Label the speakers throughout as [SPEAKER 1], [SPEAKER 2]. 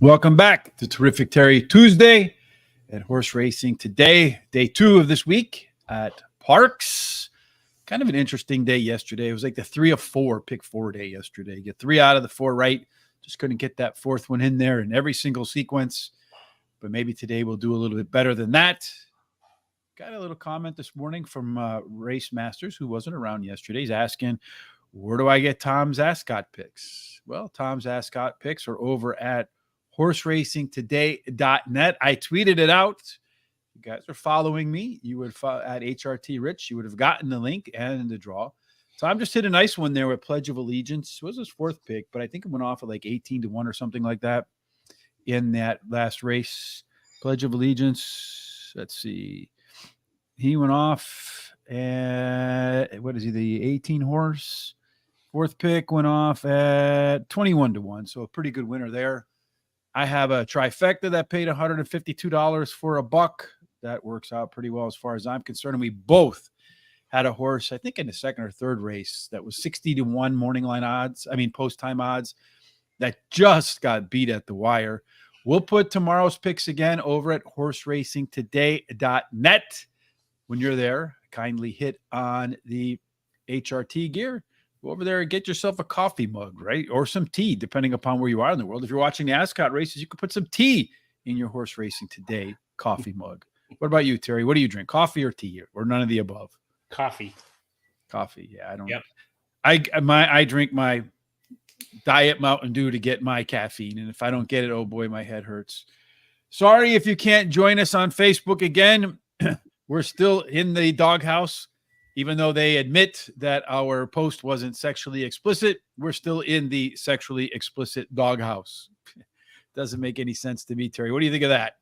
[SPEAKER 1] Welcome back to Terrific Terry Tuesday at Horse Racing Today, day 2 of this week at Parx. Kind of an interesting day yesterday. It was like the 3 of 4 pick 4 day yesterday. You get 3 out of the 4 right. Just couldn't get that 4th one in there in every single sequence. But maybe today we'll do a little bit better than that. Got a little comment this morning from Race Masters, who wasn't around yesterday. He's asking, where do I get Tom's Ascot picks? Well, Tom's Ascot picks are over at horseracingtoday.net. I tweeted it out. You guys are following me. You would follow at HRT Rich. You would have gotten the link and the draw. Tom just hit a nice one there with Pledge of Allegiance. It was his 4th pick, but I think it went off at like 18-1 or something like that in that last race. Pledge of Allegiance. Let's see. He went off at, what is he, the 18 horse? 4th pick went off at 21-1. So a pretty good winner there. I have a trifecta that paid $152 for a buck. That works out pretty well as far as I'm concerned. And we both had a horse, I think in the 2nd or 3rd race, that was 60-1 morning line odds. Post-time odds that just got beat at the wire. We'll put tomorrow's picks again over at horseracingtoday.net. When you're there, kindly hit on the HRT gear. Go over there and get yourself a coffee mug, right? Or some tea, depending upon where you are in the world. If you're watching the Ascot races, you could put some tea in your Horse Racing Today coffee mug. What about you, Terry? What do you drink? Coffee or tea, or none of the above?
[SPEAKER 2] Coffee.
[SPEAKER 1] Yeah, I don't.
[SPEAKER 2] Yep.
[SPEAKER 1] I drink my Diet Mountain Dew to get my caffeine, and if I don't get it, oh boy, my head hurts. Sorry if you can't join us on Facebook again. We're still in the doghouse. Even though they admit that our post wasn't sexually explicit, we're still in the sexually explicit doghouse. Doesn't make any sense to me, Terry. What do you think of that?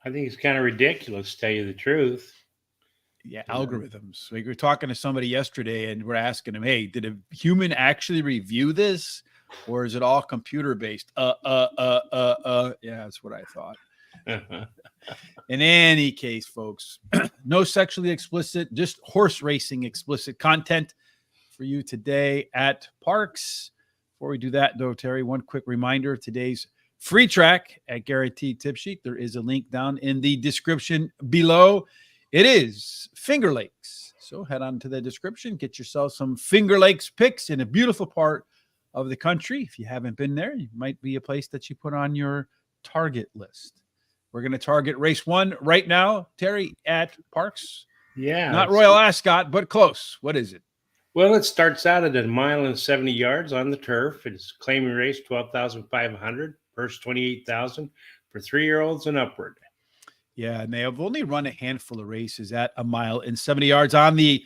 [SPEAKER 2] I think it's kind of ridiculous, to tell you the truth.
[SPEAKER 1] Yeah, algorithms. We were talking to somebody yesterday, and we're asking him, hey, did a human actually review this? Or is it all computer-based? Yeah, that's what I thought. In any case, folks, no sexually explicit, just horse racing explicit content for you today at Parx. Before we do that, though, Terry, one quick reminder of today's free track at Guaranteed Tip Sheet. There is a link down in the description below. It is Finger Lakes. So head on to the description, get yourself some Finger Lakes picks in a beautiful part of the country. If you haven't been there, it might be a place that you put on your target list. We're going to target race 1 right now, Terry, at Parx.
[SPEAKER 2] Yeah.
[SPEAKER 1] Not Royal Ascot, but close. What is it?
[SPEAKER 2] Well, it starts out at 1 mile and 70 yards on the turf. It's a claiming race, 12,500, purse 28,000 for 3-year-olds and upward.
[SPEAKER 1] Yeah, and they have only run a handful of races at 1 mile and 70 yards on the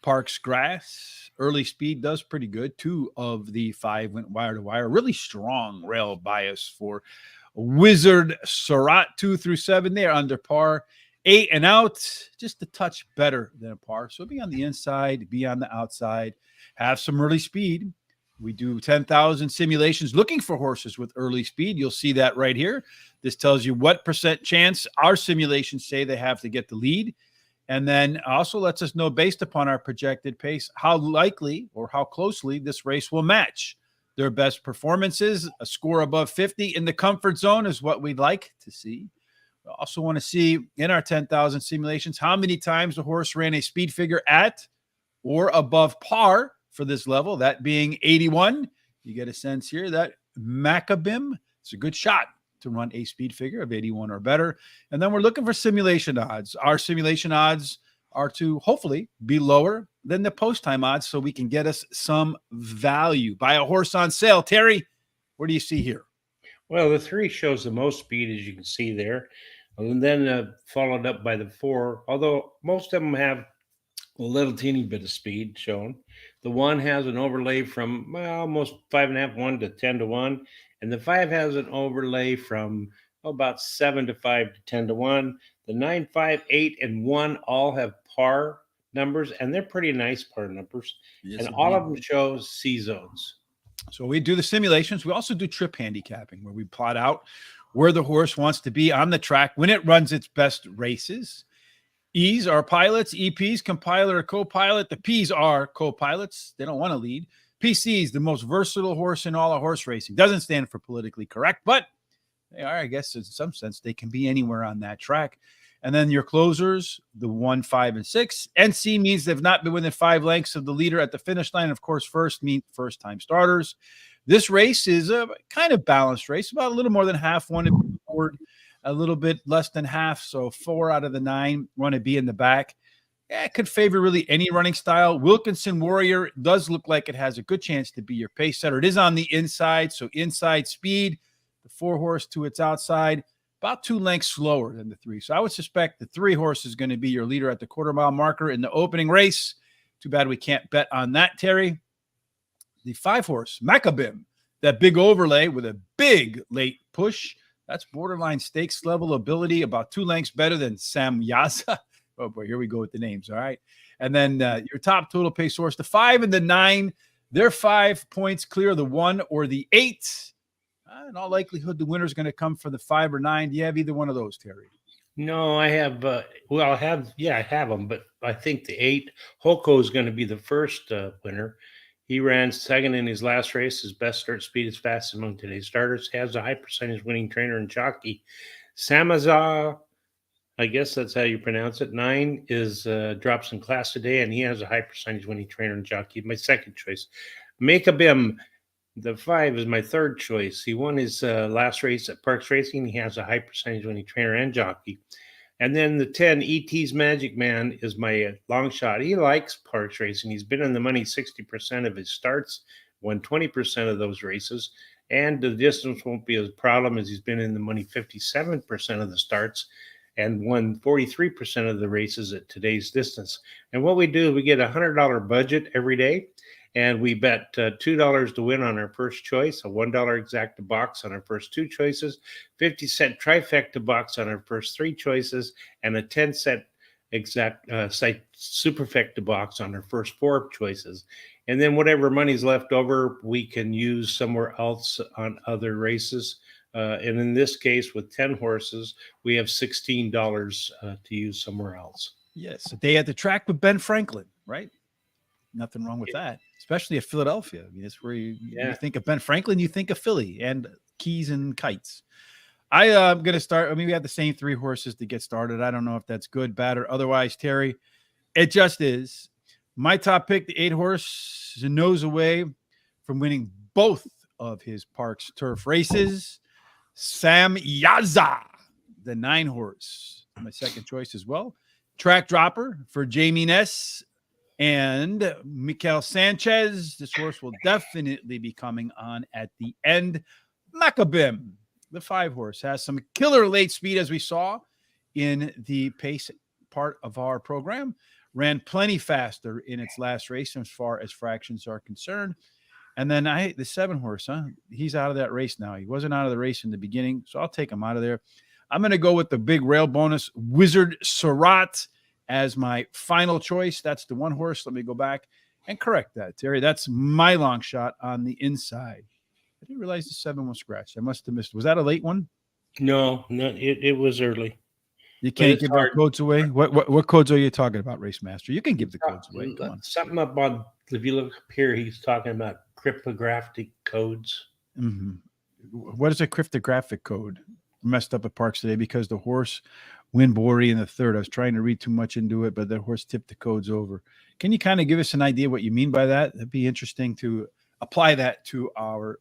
[SPEAKER 1] Parx grass. Early speed does pretty good. 2 of the 5 went wire to wire. Really strong rail bias for Wizard Surratt. 2 through 7 there under par. 8 and out, just a touch better than a par. So be on the inside, be on the outside, have some early speed. We do 10,000 simulations looking for horses with early speed. You'll see that right here. This tells you what % chance our simulations say they have to get the lead. And then also lets us know, based upon our projected pace, how likely or how closely this race will match their best performances. A score above 50 in the comfort zone is what we'd like to see. We also want to see in our 10,000 simulations how many times the horse ran a speed figure at or above par for this level, that being 81. You get a sense here that Macabim, it's a good shot to run a speed figure of 81 or better. And then we're looking for simulation odds. Our simulation odds are to hopefully be lower than the post-time odds so we can get us some value. Buy a horse on sale. Terry, what do you see here?
[SPEAKER 2] Well, the 3 shows the most speed, as you can see there. And then followed up by the 4, although most of them have a little teeny bit of speed shown. The 1 has an overlay from almost 5.5 1 to 10 to 1. And the 5 has an overlay from about 7 to 5 to 10 to 1. The 9, 5, 8, and 1 all have par numbers, and they're pretty nice par numbers. Yes, and all of them show C zones.
[SPEAKER 1] So we do the simulations. We also do trip handicapping, where we plot out where the horse wants to be on the track when it runs its best races. E's are pilots, EPs, compiler, or co-pilot. The P's are co-pilots. They don't want to lead. PC is the most versatile horse in all of horse racing. Doesn't stand for politically correct, but They are, I guess, in some sense, they can be anywhere on that track. And then your closers, the 1, 5, and 6. NC means they've not been within 5 lengths of the leader at the finish line. Of course, first means first-time starters. This race is a kind of balanced race, about a little more than half want to be forward, a little bit less than half. So 4 out of the 9 want to be in the back. Yeah, it could favor really any running style. Wilkinson Warrior does look like it has a good chance to be your pace setter. It is on the inside, so inside speed. The 4 horse to its outside, about 2 lengths slower than the 3. So I would suspect the 3 horse is going to be your leader at the quarter-mile marker in the opening race. Too bad we can't bet on that, Terry. The 5 horse, Macabim, that big overlay with a big late push. That's borderline stakes level ability, about 2 lengths better than Sam Yaza. Oh, boy, here we go with the names, all right? And then your top total pace horse, the 5 and the 9, they're 5 points clear of the 1 or the 8. In all likelihood, the winner is going to come for the 5 or 9. Do you have either one of those, Terry?
[SPEAKER 2] No, I have. I have them, but I think the 8 Hoko is going to be the first winner. He ran second in his last race. His best start speed is fast among today's starters. Has a high percentage winning trainer and jockey. Samaza, I guess that's how you pronounce it. 9 is drops in class today, and he has a high percentage winning trainer and jockey. My second choice. Make a Bim. The 5 is my third choice. He won his last race at Parx Racing. He has a high percentage winning trainer and jockey. And then the 10, ET's Magic Man, is my long shot. He likes Parx Racing. He's been in the money 60% of his starts, won 20% of those races. And the distance won't be a problem as he's been in the money 57% of the starts and won 43% of the races at today's distance. And what we do, we get a $100 budget every day. And we bet $2 to win on our first choice, a $1 exacta box on our first 2 choices, 50-cent trifecta box on our first 3 choices, and a 10-cent superfecta box on our first 4 choices. And then whatever money's left over, we can use somewhere else on other races. And in this case, with 10 horses, we have $16 to use somewhere else.
[SPEAKER 1] Yes, a day at the track with Ben Franklin, right? Nothing wrong with that, especially at Philadelphia. I mean, it's where you think of Ben Franklin, you think of Philly and keys and kites. I'm going to start. I mean, we have the same 3 horses to get started. I don't know if that's good, bad, or otherwise, Terry. It just is. My top pick, the 8 horse, is a nose away from winning both of his Parx turf races. Sam Yaza, the 9 horse, my second choice as well. Track dropper for Jamie Ness and Mikel Sanchez. This horse will definitely be coming on at the end. Macabim, the 5 horse, has some killer late speed, as we saw in the pace part of our program. Ran plenty faster in its last race as far as fractions are concerned. And then the 7 horse, he's out of that race now. He wasn't out of the race in the beginning, so I'll take him out of there. I'm going to go with the big rail bonus, Wizard Surratt, as my final choice. That's the 1 horse. Let me go back and correct that, Terry. That's my long shot on the inside. I didn't realize the 7 was scratched. I must have missed. Was that a late one?
[SPEAKER 2] No, it was early.
[SPEAKER 1] You can't give our codes away. What codes are you talking about, Race Master? You can give the codes away. Come on.
[SPEAKER 2] Something up on, if you look up here, he's talking about cryptographic codes.
[SPEAKER 1] Mm-hmm. What is a cryptographic code? Messed up at Parx today because the horse Winbori in the 3rd. I was trying to read too much into it, but the horse tipped the codes over. Can you kind of give us an idea what you mean by that? It'd be interesting to apply that to our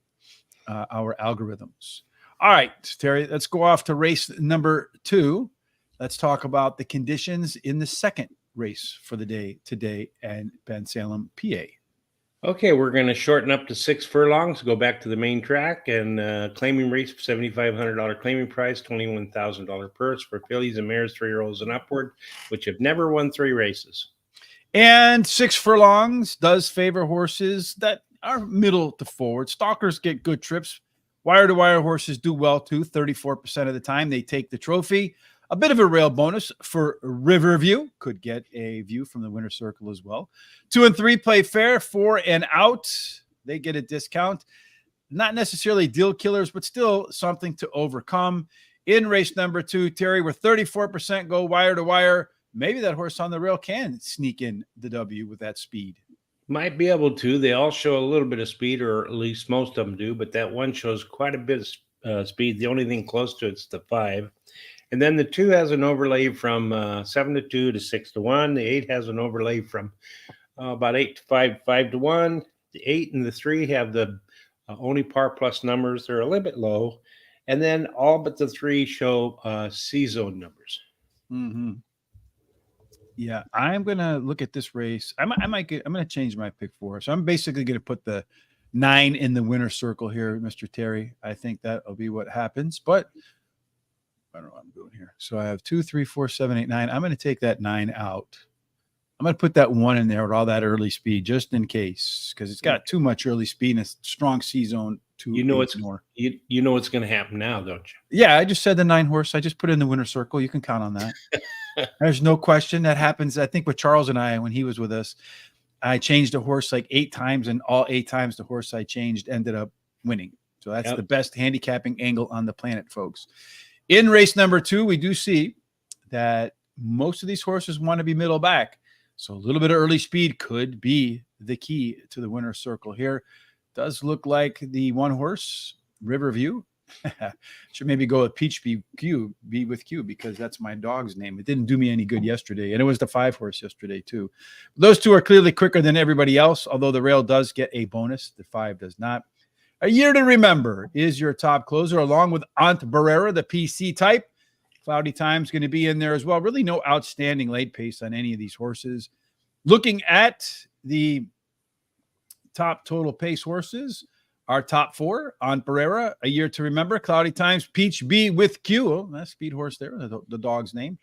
[SPEAKER 1] algorithms. All right, Terry, let's go off to race number 2. Let's talk about the conditions in the second race for the day today at Ben Salem, PA.
[SPEAKER 2] Okay, we're going to shorten up to 6 furlongs, go back to the main track, and claiming race, $7,500 claiming price, $21,000 purse for fillies and mares, 3-year-olds and upward, which have never won 3 races.
[SPEAKER 1] And 6 furlongs does favor horses that are middle to forward. Stalkers get good trips. Wire-to-wire horses do well, too. 34% of the time they take the trophy. A bit of a rail bonus for Riverview. Could get a view from the winner's circle as well. 2 and 3 play fair. 4 and out, they get a discount. Not necessarily deal killers, but still something to overcome. In race number 2, Terry, where 34% go wire to wire, maybe that horse on the rail can sneak in the W with that speed.
[SPEAKER 2] Might be able to. They all show a little bit of speed, or at least most of them do, but that one shows quite a bit speed. The only thing close to it's the 5. And then the 2 has an overlay from 7-2 to 6-1. The 8 has an overlay from about 8-5, 5-1. The 8 and the 3 have the only par plus numbers. They're a little bit low. And then all but the 3 show C zone numbers.
[SPEAKER 1] Mm-hmm. Yeah, I'm gonna look at this race. I'm gonna change my pick 4. So I'm basically gonna put the 9 in the winner's circle here, Mr. Terry. I think that'll be what happens. But I don't know what I'm doing here. So I have 2, 3, 4, 7, 8, 9. I'm gonna take that 9 out. I'm gonna put that 1 in there with all that early speed just in case, because it's got too much early speed and a strong C zone to
[SPEAKER 2] More. You know what's going to happen now, don't you?
[SPEAKER 1] Yeah, I just said the 9 horse. I just put it in the winner's circle. You can count on that. There's no question that happens. I think with Charles and I, when he was with us, I changed a horse like 8 times, and all 8 times the horse I changed ended up winning. So that's the best handicapping angle on the planet, folks. In race number 2, we do see that most of these horses want to be middle back. So a little bit of early speed could be the key to the winner's circle here. Does look like the 1 horse, Riverview. Should maybe go with Peach Be with Q, because that's my dog's name. It didn't do me any good yesterday, and it was the 5 horse yesterday too. Those 2 are clearly quicker than everybody else, although the rail does get a bonus. The 5 does not. A Year to Remember is your top closer, along with Aunt Barrera, the PC type. Cloudy Time's going to be in there as well. Really no outstanding late pace on any of these horses. Looking at the top total pace horses, our top 4, Aunt Barrera, A Year to Remember, Cloudy Times, Peach B with Q. Oh, that's speed horse there, the dog's name.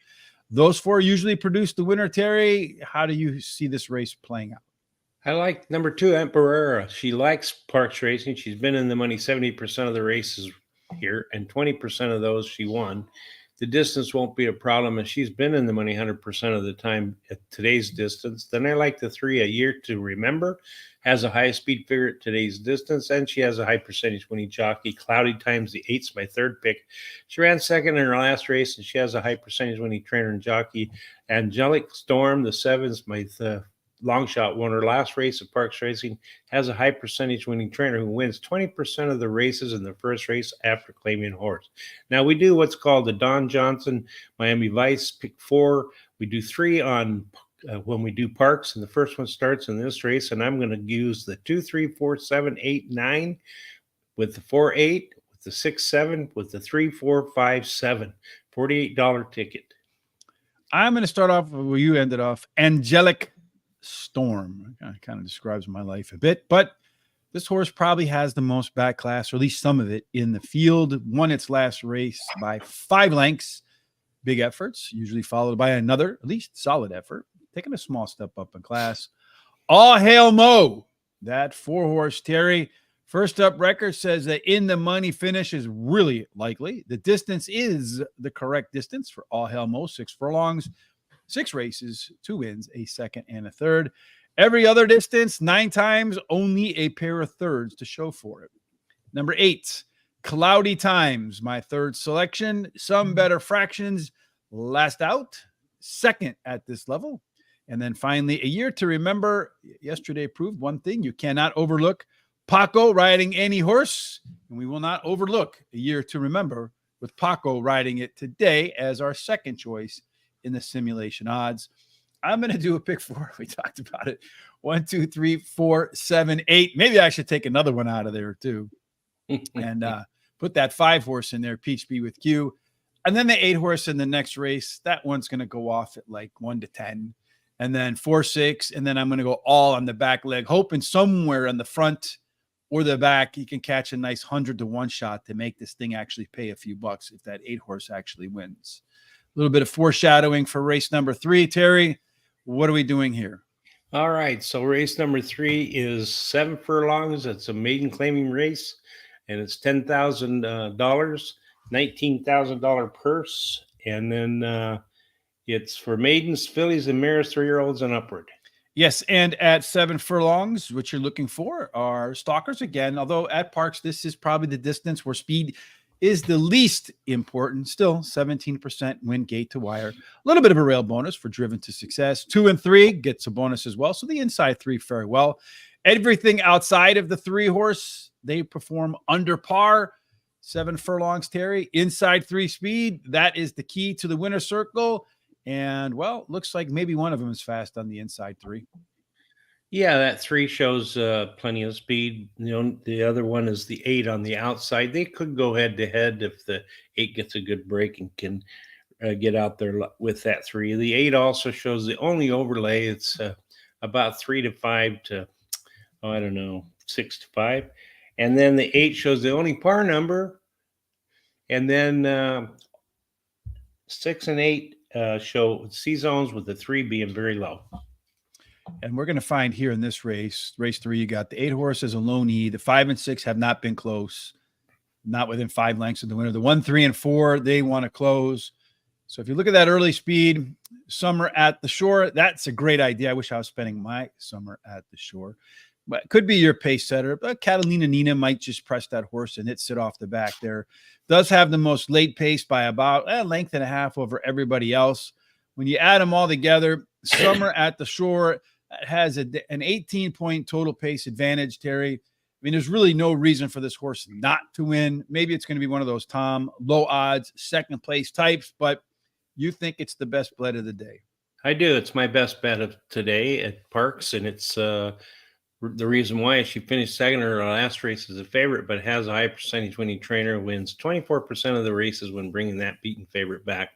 [SPEAKER 1] Those 4 usually produce the winner. Terry, how do you see this race playing out?
[SPEAKER 2] I like number 2, Aunt Barrera. She likes Parx racing. She's been in the money 70% of the races here, and 20% of those she won. The distance won't be a problem, and she's been in the money 100% of the time at today's distance. Then I like the 3, A Year to Remember. Has a high speed figure at today's distance, and she has a high percentage winning jockey. Cloudy Times, the 8's my 3rd pick. She ran 2nd in her last race, and she has a high percentage winning trainer and jockey. Angelic Storm, the 7's my long shot, won her last race at Parx Racing, has a high percentage winning trainer who wins 20% of the races in the first race after claiming a horse. Now we do what's called the Don Johnson Miami Vice pick 4. We do 3 on when we do Parx, and the first one starts in this race, and I'm going to use the 2, 3, 4, 7, 8, 9 with the 4, 8, with the 6, 7, with the 3, 4, 5, 7. $48 ticket.
[SPEAKER 1] I'm going to start off where you ended off. Angelic Storm. Kind of describes my life a bit, but this horse probably has the most back class, or at least some of it, in the field. Won its last race by 5 lengths. Big efforts, usually followed by another, at least solid effort. Taking a small step up in class. All Hail Mo, that 4 horse, Terry. First up record says that in the money finish is really likely. The distance is the correct distance for All Hail Mo, 6 furlongs, 6 races, 2 wins, a 2nd and a 3rd. Every other distance, 9 times, only a pair of 3rds to show for it. Number 8, Cloudy Times, my 3rd selection. Some better fractions, last out, 2nd at this level. And then finally, A Year to Remember. Yesterday proved one thing: you cannot overlook Paco riding any horse, and we will not overlook A Year to Remember with Paco riding it today as our 2nd choice in the simulation odds. I'm going to do a pick 4. We talked about it. 1, 2, 3, 4, 7, 8. Maybe I should take another one out of there too, and put that 5 horse in there, Peach B with Q. And then the 8 horse in the next race. That one's going to go off at like 1 to 10. And then 4, 6. And then I'm going to go all on the back leg, hoping somewhere on the front or the back, you can catch a nice 100 to 1 shot to make this thing actually pay a few bucks if that 8 horse actually wins. A little bit of foreshadowing for race number 3. Terry, what are we doing here?
[SPEAKER 2] All right. So race number 3 is 7 furlongs. It's a maiden claiming race, and it's $10,000, $19,000 purse. And then it's for maidens, fillies, and mares, 3-year-olds and upward.
[SPEAKER 1] Yes, and at 7 furlongs, what you're looking for are stalkers again, although at Parx, this is probably the distance where speed is the least important. Still, 17% win gate to wire. A little bit of a rail bonus for driven to success. 2 and 3 gets a bonus as well, so the inside 3 very well. Everything outside of the 3 horse, they perform under par. 7 furlongs, Terry. Inside 3 speed. That is the key to the winner's circle. And, well, looks like maybe one of them is fast on the inside 3.
[SPEAKER 2] Yeah, that 3 shows plenty of speed. The other one is the 8 on the outside. They could go head to head if the 8 gets a good break and can get out there with that 3. The 8 also shows the only overlay. It's about 3 to 5 to, oh, I don't know, 6 to 5. And then the 8 shows the only par number. And then 6 and 8 show C zones, with the 3 being very low.
[SPEAKER 1] And we're going to find here in this race 3, you got the 8 horse as a lone E. The 5 and 6 have not been close, not within 5 lengths of the winner. The 1, 3, and 4, they want to close. So if you look at that early speed, Summer at the Shore, that's a great idea. I wish I was spending my summer at the shore. But could be your pace setter. But Catalina Nina might just press that horse and hit sit off the back there. Does have the most late pace by about a length and a half over everybody else. When you add them all together, Summer at the Shore has an 18-point total pace advantage, Terry. I mean, there's really no reason for this horse not to win. Maybe it's going to be one of those Tom low odds second place types, but you think it's the best bet of the day.
[SPEAKER 2] I do. It's my best bet of today at Parx, and it's the reason why. She finished second in her last race as a favorite, but has a high percentage winning trainer, wins 24% of the races when bringing that beaten favorite back,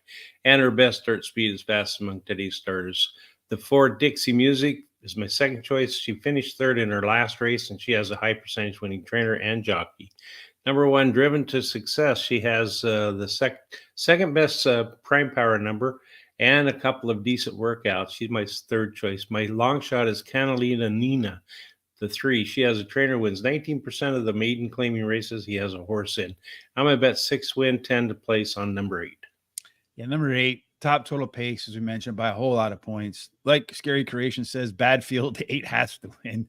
[SPEAKER 2] and her best start speed is fast among today's starters. The 4 Dixie Music is my second choice. She finished third in her last race, and she has a high percentage winning trainer and jockey. Number 1, Driven to Success. She has the second best prime power number and a couple of decent workouts. She's my third choice. My long shot is Catalina Nina, the 3. She has a trainer, wins 19% of the maiden claiming races he has a horse in. I'm going to bet 6 win, 10 to place on number 8.
[SPEAKER 1] Yeah, number 8, top total pace, as we mentioned, by a whole lot of points. Like Scary Creation says, bad field, 8 has to win.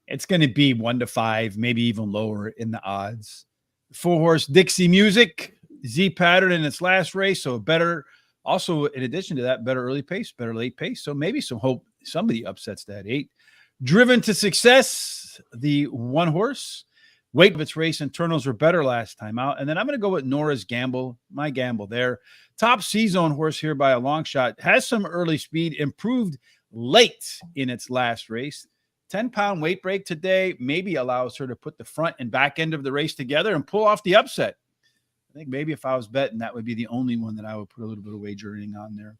[SPEAKER 1] It's going to be 1 to 5, maybe even lower in the odds. 4 horse Dixie Music, Z pattern in its last race, so better. Also, in addition to that, better early pace, better late pace. So maybe some hope somebody upsets that 8. Driven to Success, the 1 horse. Weight of its race internals were better last time out. And then I'm going to go with Nora's Gamble, my gamble there. Top C-zone horse here by a long shot. Has some early speed, improved late in its last race. 10-pound weight break today maybe allows her to put the front and back end of the race together and pull off the upset. I think maybe if I was betting, that would be the only one that I would put a little bit of wagering on there.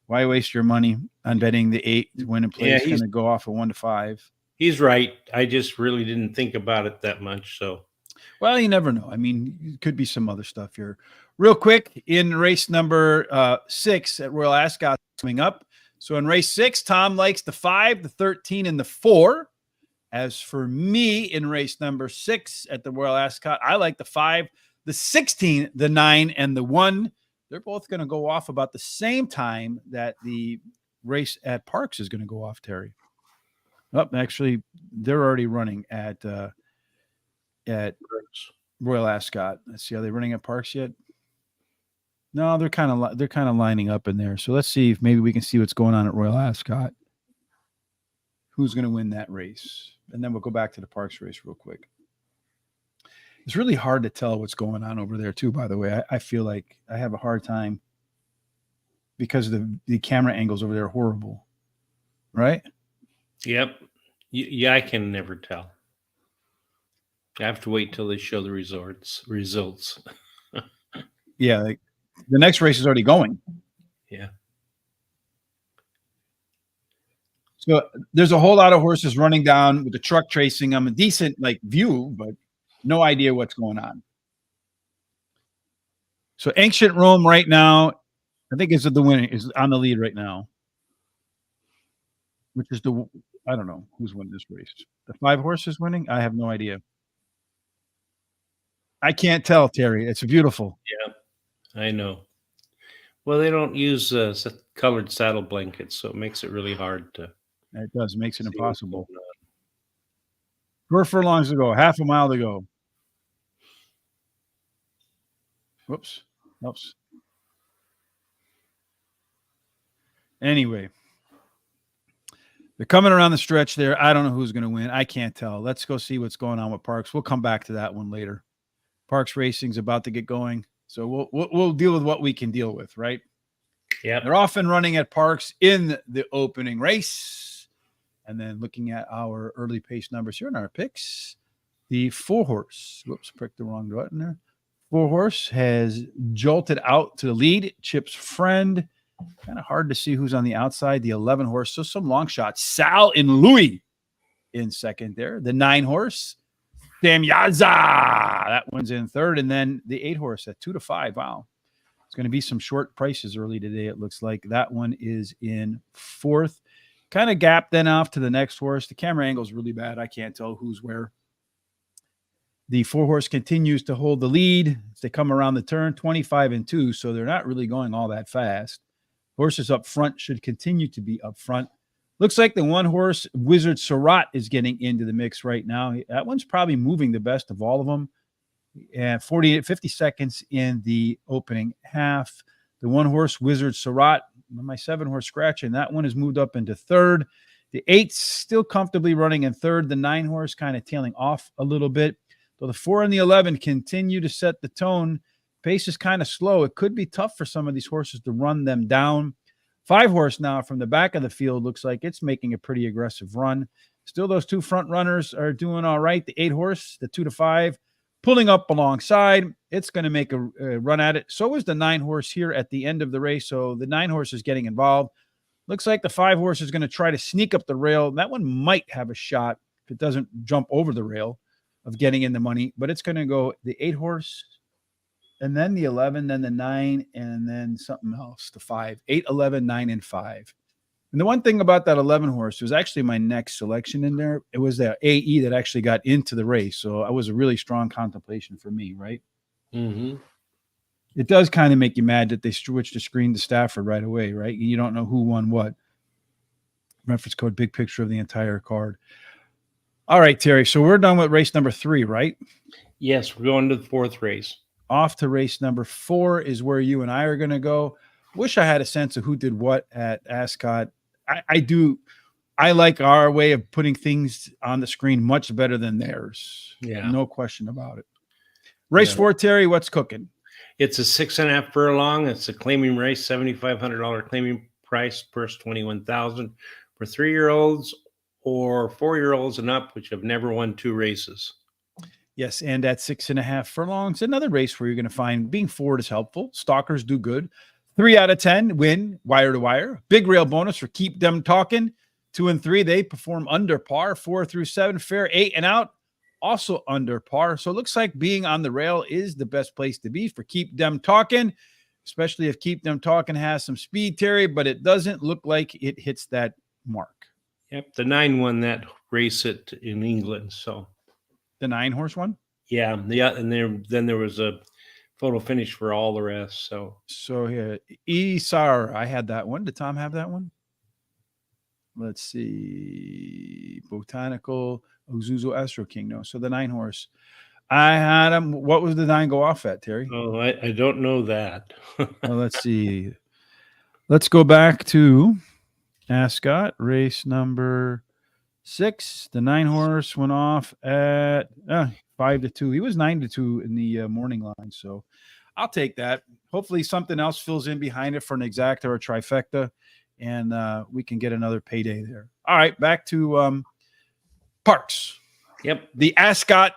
[SPEAKER 1] Why waste your money on betting the 8 when a play is going to go off a 1 to 5?
[SPEAKER 2] He's right. I just really didn't think about it that much. So,
[SPEAKER 1] well, you never know. I mean, it could be some other stuff here. Real quick, in race number 6 at Royal Ascot coming up. So in race 6, Tom likes the 5, the 13, and the 4. As for me, in race number 6 at the Royal Ascot, I like the 5, the 16, the 9, and the 1. They're both going to go off about the same time that the race at Parx is going to go off, Terry. Oh, actually, they're already running at Royal Ascot. Let's see, are they running at Parx yet? No, they're kind of lining up in there. So let's see if maybe we can see what's going on at Royal Ascot. Who's going to win that race? And then we'll go back to the Parx race real quick. It's really hard to tell what's going on over there too, by the way. I feel like I have a hard time because the camera angles over there are horrible. Right?
[SPEAKER 2] Yep. Yeah, I can never tell. I have to wait till they show the results.
[SPEAKER 1] Yeah, the next race is already going.
[SPEAKER 2] Yeah.
[SPEAKER 1] So there's a whole lot of horses running down with the truck tracing them. A decent view, but no idea what's going on. So Ancient Rome right now, I think is the winner, is on the lead right now. Which is I don't know who's winning this race. The 5 horses winning? I have no idea. I can't tell, Terry. It's beautiful.
[SPEAKER 2] Yeah, I know. Well, they don't use colored saddle blankets, so it makes it really hard to.
[SPEAKER 1] It does. It makes it impossible. 4 furlongs to go. Half a mile to go. Whoops. Oops. Anyway. They're coming around the stretch there. I don't know who's going to win. I can't tell. Let's go see what's going on with Parx. We'll come back to that one later. Parx Racing's about to get going. So we'll deal with what we can deal with, right?
[SPEAKER 2] Yep.
[SPEAKER 1] They're often running at Parx in the opening race. And then looking at our early pace numbers here in our picks, the 4-horse, whoops, pricked the wrong button there. 4-horse has jolted out to the lead. Chip's Friend. Kind of hard to see who's on the outside. The 11-horse, so some long shots. Sal and Louis in second there. The 9-horse, Samyaza. That one's in third. And then the 8-horse at 2-5. Wow. It's going to be some short prices early today, it looks like. That one is in fourth. Kind of gap then off to the next horse. The camera angle is really bad. I can't tell who's where. The 4-horse continues to hold the lead as they come around the turn, 25-2, so they're not really going all that fast. Horses up front should continue to be up front. Looks like the 1-horse, Wizard Surratt, is getting into the mix right now. That one's probably moving the best of all of them. And 50 seconds in the opening half. The 1-horse, Wizard Surratt, my 7-horse scratching, that one has moved up into third. The 8's still comfortably running in third. The 9-horse kind of tailing off a little bit. So the 4 and the 11 continue to set the tone. Pace is kind of slow. It could be tough for some of these horses to run them down. 5-horse now from the back of the field looks like it's making a pretty aggressive run. Still, those 2 front runners are doing all right. The 8-horse, the 2-5, pulling up alongside. It's going to make a run at it. So is the 9-horse here at the end of the race. So the 9-horse is getting involved. Looks like the 5-horse is going to try to sneak up the rail. That one might have a shot if it doesn't jump over the rail of getting in the money, but it's going to go the 8-horse and then the 11, then the 9, and then something else, the 5, 8, 11, 9, and 5. And the one thing about that 11-horse was actually my next selection in there. It was the AE that actually got into the race. So it was a really strong contemplation for me, right?
[SPEAKER 2] Mm-hmm.
[SPEAKER 1] It does kind of make you mad that they switched the screen to Stafford right away, right? You don't know who won what. Reference code, big picture of the entire card. All right, Terry. So we're done with race number 3, right?
[SPEAKER 2] Yes, we're going to the 4th race.
[SPEAKER 1] Off to race number 4 is where you and I are going to go. Wish I had a sense of who did what at Ascot. I do. I like our way of putting things on the screen much better than theirs.
[SPEAKER 2] Yeah.
[SPEAKER 1] No question about it. Race 4, Terry, what's cooking?
[SPEAKER 2] It's a 6.5 furlong. It's a claiming race, $7,500 claiming price, purse $21,000 for 3-year-olds or 4-year-olds and up, which have never won 2 races.
[SPEAKER 1] Yes, and at 6.5 furlongs, another race where you're going to find being forward is helpful. Stalkers do good. 3 out of 10 win wire to wire. Big rail bonus for Keep Them Talking. 2 and 3, they perform under par. 4 through 7, fair 8 and out, also under par. So it looks like being on the rail is the best place to be for Keep Them Talking, especially if Keep Them Talking has some speed, Terry, but it doesn't look like it hits that mark.
[SPEAKER 2] Yep, the 9 won that race in England. So
[SPEAKER 1] the 9-horse one?
[SPEAKER 2] Yeah, and there was a photo finish for all the rest. So
[SPEAKER 1] here, Isar, I had that one. Did Tom have that one? Let's see. Botanical Ozuzu Astro King. No, so the 9-horse. I had him. What was the 9 go off at, Terry?
[SPEAKER 2] Oh, I don't know that.
[SPEAKER 1] Well, let's see. Let's go back to Ascot, race number 6. The 9-horse went off at 5-2. He was 9-2 in the morning line, so I'll take that. Hopefully something else fills in behind it for an exacta or a trifecta, and we can get another payday there. All right, back to Parx.
[SPEAKER 2] Yep.
[SPEAKER 1] The Ascot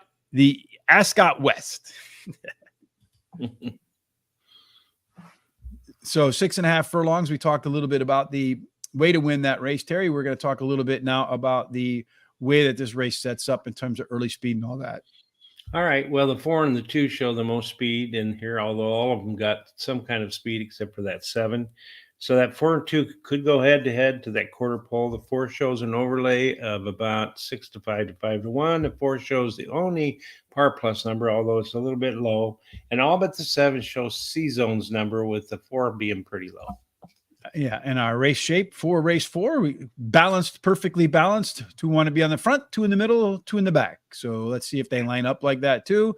[SPEAKER 1] West. So 6.5 furlongs. We talked a little bit about the way to win that race. Terry, we're going to talk a little bit now about the way that this race sets up in terms of early speed and all that.
[SPEAKER 2] All right. Well, the 4 and the 2 show the most speed in here, although all of them got some kind of speed except for that 7. So that 4 and 2 could go head to head to that quarter pole. The 4 shows an overlay of about 6-5 to 5-1. The 4 shows the only par plus number, although it's a little bit low. And all but the 7 shows C zones number, with the 4 being pretty low.
[SPEAKER 1] Yeah, and our race shape for race 4, we balanced, perfectly balanced. 2 want to be on the front, 2 in the middle, 2 in the back. So let's see if they line up like that too.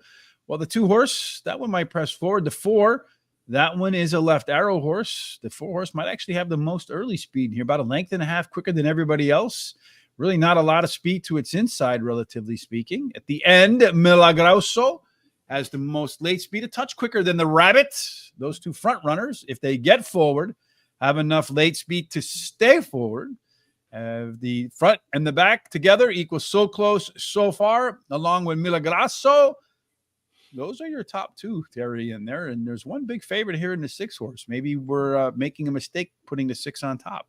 [SPEAKER 1] Well, the 2-horse, that one might press forward. The 4, that one is a left arrow horse. The 4-horse might actually have the most early speed here, about a length and a half quicker than everybody else. Really not a lot of speed to its inside, relatively speaking. At the end, Milagroso has the most late speed, a touch quicker than the Rabbit. Those two front runners, if they get forward, have enough late speed to stay forward. The front and the back together equals So Close, So Far, along with Milagroso. Those are your top two, Terry, in there. And there's one big favorite here in the 6 horse. Maybe we're making a mistake putting the 6 on top.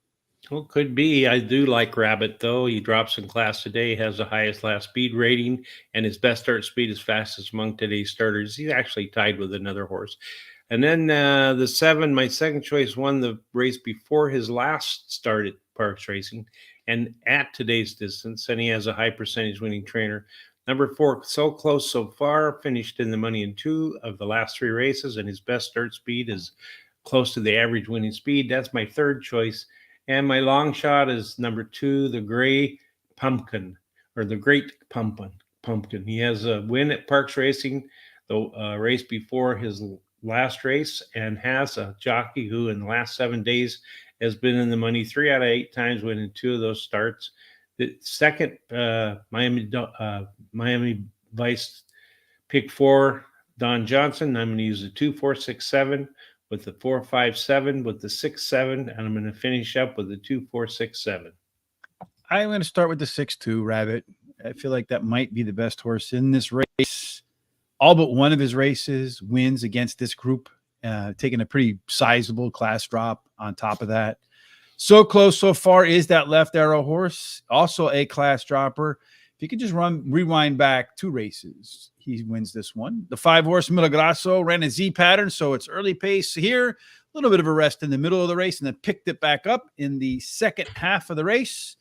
[SPEAKER 2] Well, could be. I do like Rabbit, though. He drops in class today, has the highest last speed rating, and his best start speed is fastest among today's starters. He's actually tied with another horse. And then the 7, my second choice, won the race before his last start at Parx Racing and at today's distance, and he has a high percentage winning trainer. Number 4, So Close, So Far, finished in the money in 2 of the last 3 races, and his best start speed is close to the average winning speed. That's my third choice. And my long shot is number 2, the Gray Pumpkin, or the Great Pumpkin. He has a win at Parx Racing, the race before his last race, and has a jockey who in the last 7 days has been in the money 3 out of 8 times, winning 2 of those starts. The second Miami Vice pick 4, Don Johnson. I'm going to use the 2, 4, 6, 7 with the 4, 5, 7 with the 6, 7, and I'm going to finish up with the 2, 4, 6, 7.
[SPEAKER 1] I'm going to start with the 6-2 Rabbit. I feel like that might be the best horse in this race. All but one of his races wins against this group, taking a pretty sizable class drop on top of that. So Close, So Far is that left arrow horse, also a class dropper. If you could just rewind back 2 races, he wins this one. The 5 horse Milagroso ran a Z pattern, so it's early pace here. A little bit of a rest in the middle of the race, and then picked it back up in the second half of the race,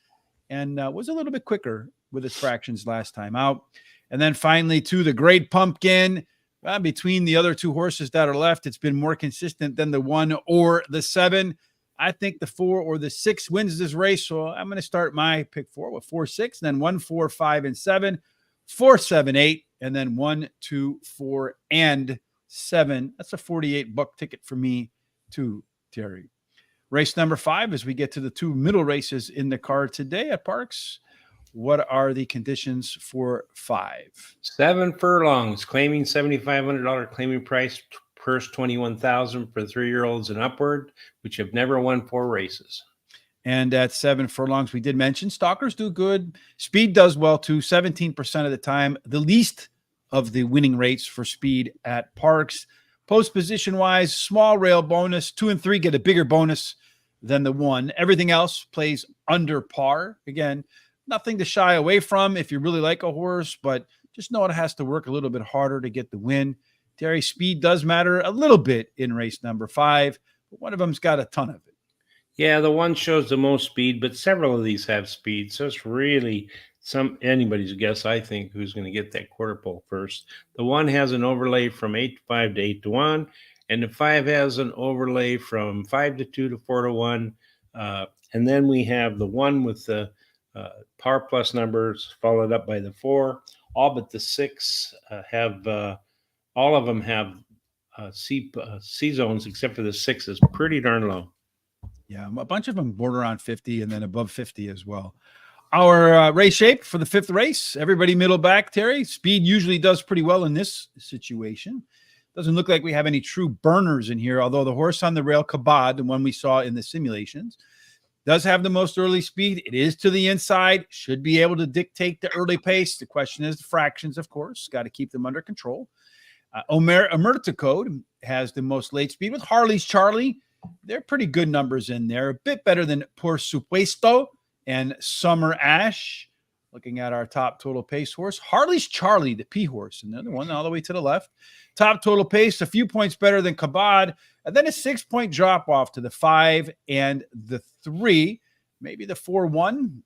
[SPEAKER 1] and was a little bit quicker with its fractions last time out. And then finally, to the Great Pumpkin. Between the other 2 horses that are left, it's been more consistent than the 1 or the 7. I think the 4 or the 6 wins this race, so I'm going to start my pick 4 with 4, 6, and then 1, 4, 5, and 7, 4, 7, 8, and then 1, 2, 4, and 7. That's a $48 ticket for me too, Terry. Race number 5, as we get to the 2 middle races in the card today at Parx. What are the conditions for 5?
[SPEAKER 2] 7 furlongs, claiming $7,500 claiming price, purse $21,000 for 3-year-olds and upward, which have never won 4 races.
[SPEAKER 1] And at 7 furlongs, we did mention stalkers do good. Speed does well too, 17% of the time, the least of the winning rates for speed at Parx. Post position wise, small rail bonus. 2 and 3 get a bigger bonus than the 1. Everything else plays under par. Again, nothing to shy away from if you really like a horse, but just know it has to work a little bit harder to get the win. Terry, speed does matter a little bit in race number 5, but one of them's got a ton of it.
[SPEAKER 2] Yeah, the 1 shows the most speed, but several of these have speed, so it's really anybody's guess, I think, who's going to get that quarter pole first. The 1 has an overlay from 8-5 to 8-1, and the 5 has an overlay from 5-2 to 4-1. And then we have the 1 with the Power Plus numbers, followed up by the 4. All but the 6 have all of them have C zones, except for the 6 is pretty darn low.
[SPEAKER 1] Yeah, a bunch of them border on 50 and then above 50 as well. Our race shape for the 5th race, everybody middle back, Terry. Speed usually does pretty well in this situation. Doesn't look like we have any true burners in here, although the horse on the rail, Kabad, the one we saw in the simulations, does have the most early speed. It is to the inside, should be able to dictate the early pace. The question is the fractions, of course. Got to keep them under control. Omerta Code has the most late speed with Harley's Charlie. They're pretty good numbers in there. A bit better than Por Supuesto and Summer Ash. Looking at our top total pace horse, Harley's Charlie, the P horse, and the other one all the way to the left. Top total pace, a few points better than Kabad, and then a 6-point drop off to the 5 and the 3. Maybe the 4-1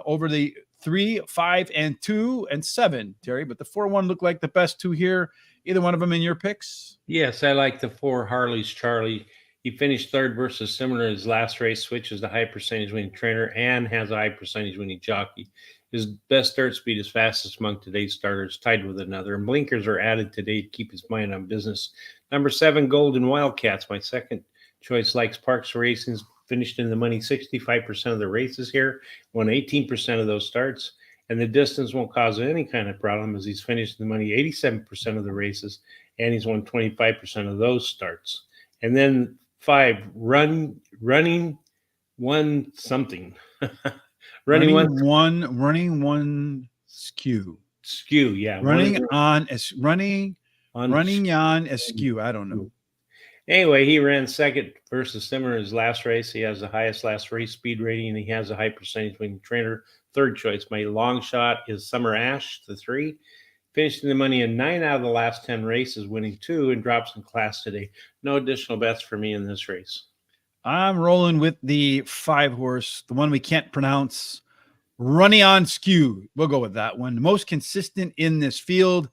[SPEAKER 1] over the 3, 5, and 2 and 7, Terry. But the 4-1 look like the best 2 here. Either one of them in your picks?
[SPEAKER 2] Yes, I like the 4 Harley's Charlie. He finished 3rd versus similar in his last race, switches the high percentage winning trainer and has a high percentage winning jockey. His best start speed is fastest among today's starters, tied with another. And blinkers are added today to keep his mind on business. Number 7, Golden Wildcats, my second choice, likes Parx Racing's, finished in the money 65% of the races here, won 18% of those starts. and the distance won't cause any kind of problem as he's finished the money 87% of the races, and he's won 25% of those starts. And then 5, running one something.
[SPEAKER 1] running one skew.
[SPEAKER 2] Yeah.
[SPEAKER 1] Running on
[SPEAKER 2] skew.
[SPEAKER 1] I don't know.
[SPEAKER 2] Anyway, he ran second versus Simmer in his last race. He has the highest last race speed rating, and he has a high percentage winning trainer. Third choice. My long shot is Summer Ash, the 3. Finishing the money in 9 out of the last 10 races, winning 2, and drops in class today. No additional bets for me in this race.
[SPEAKER 1] I'm rolling with the 5 horse, the one we can't pronounce, Running on Skew. We'll go with that one. Most consistent in this field.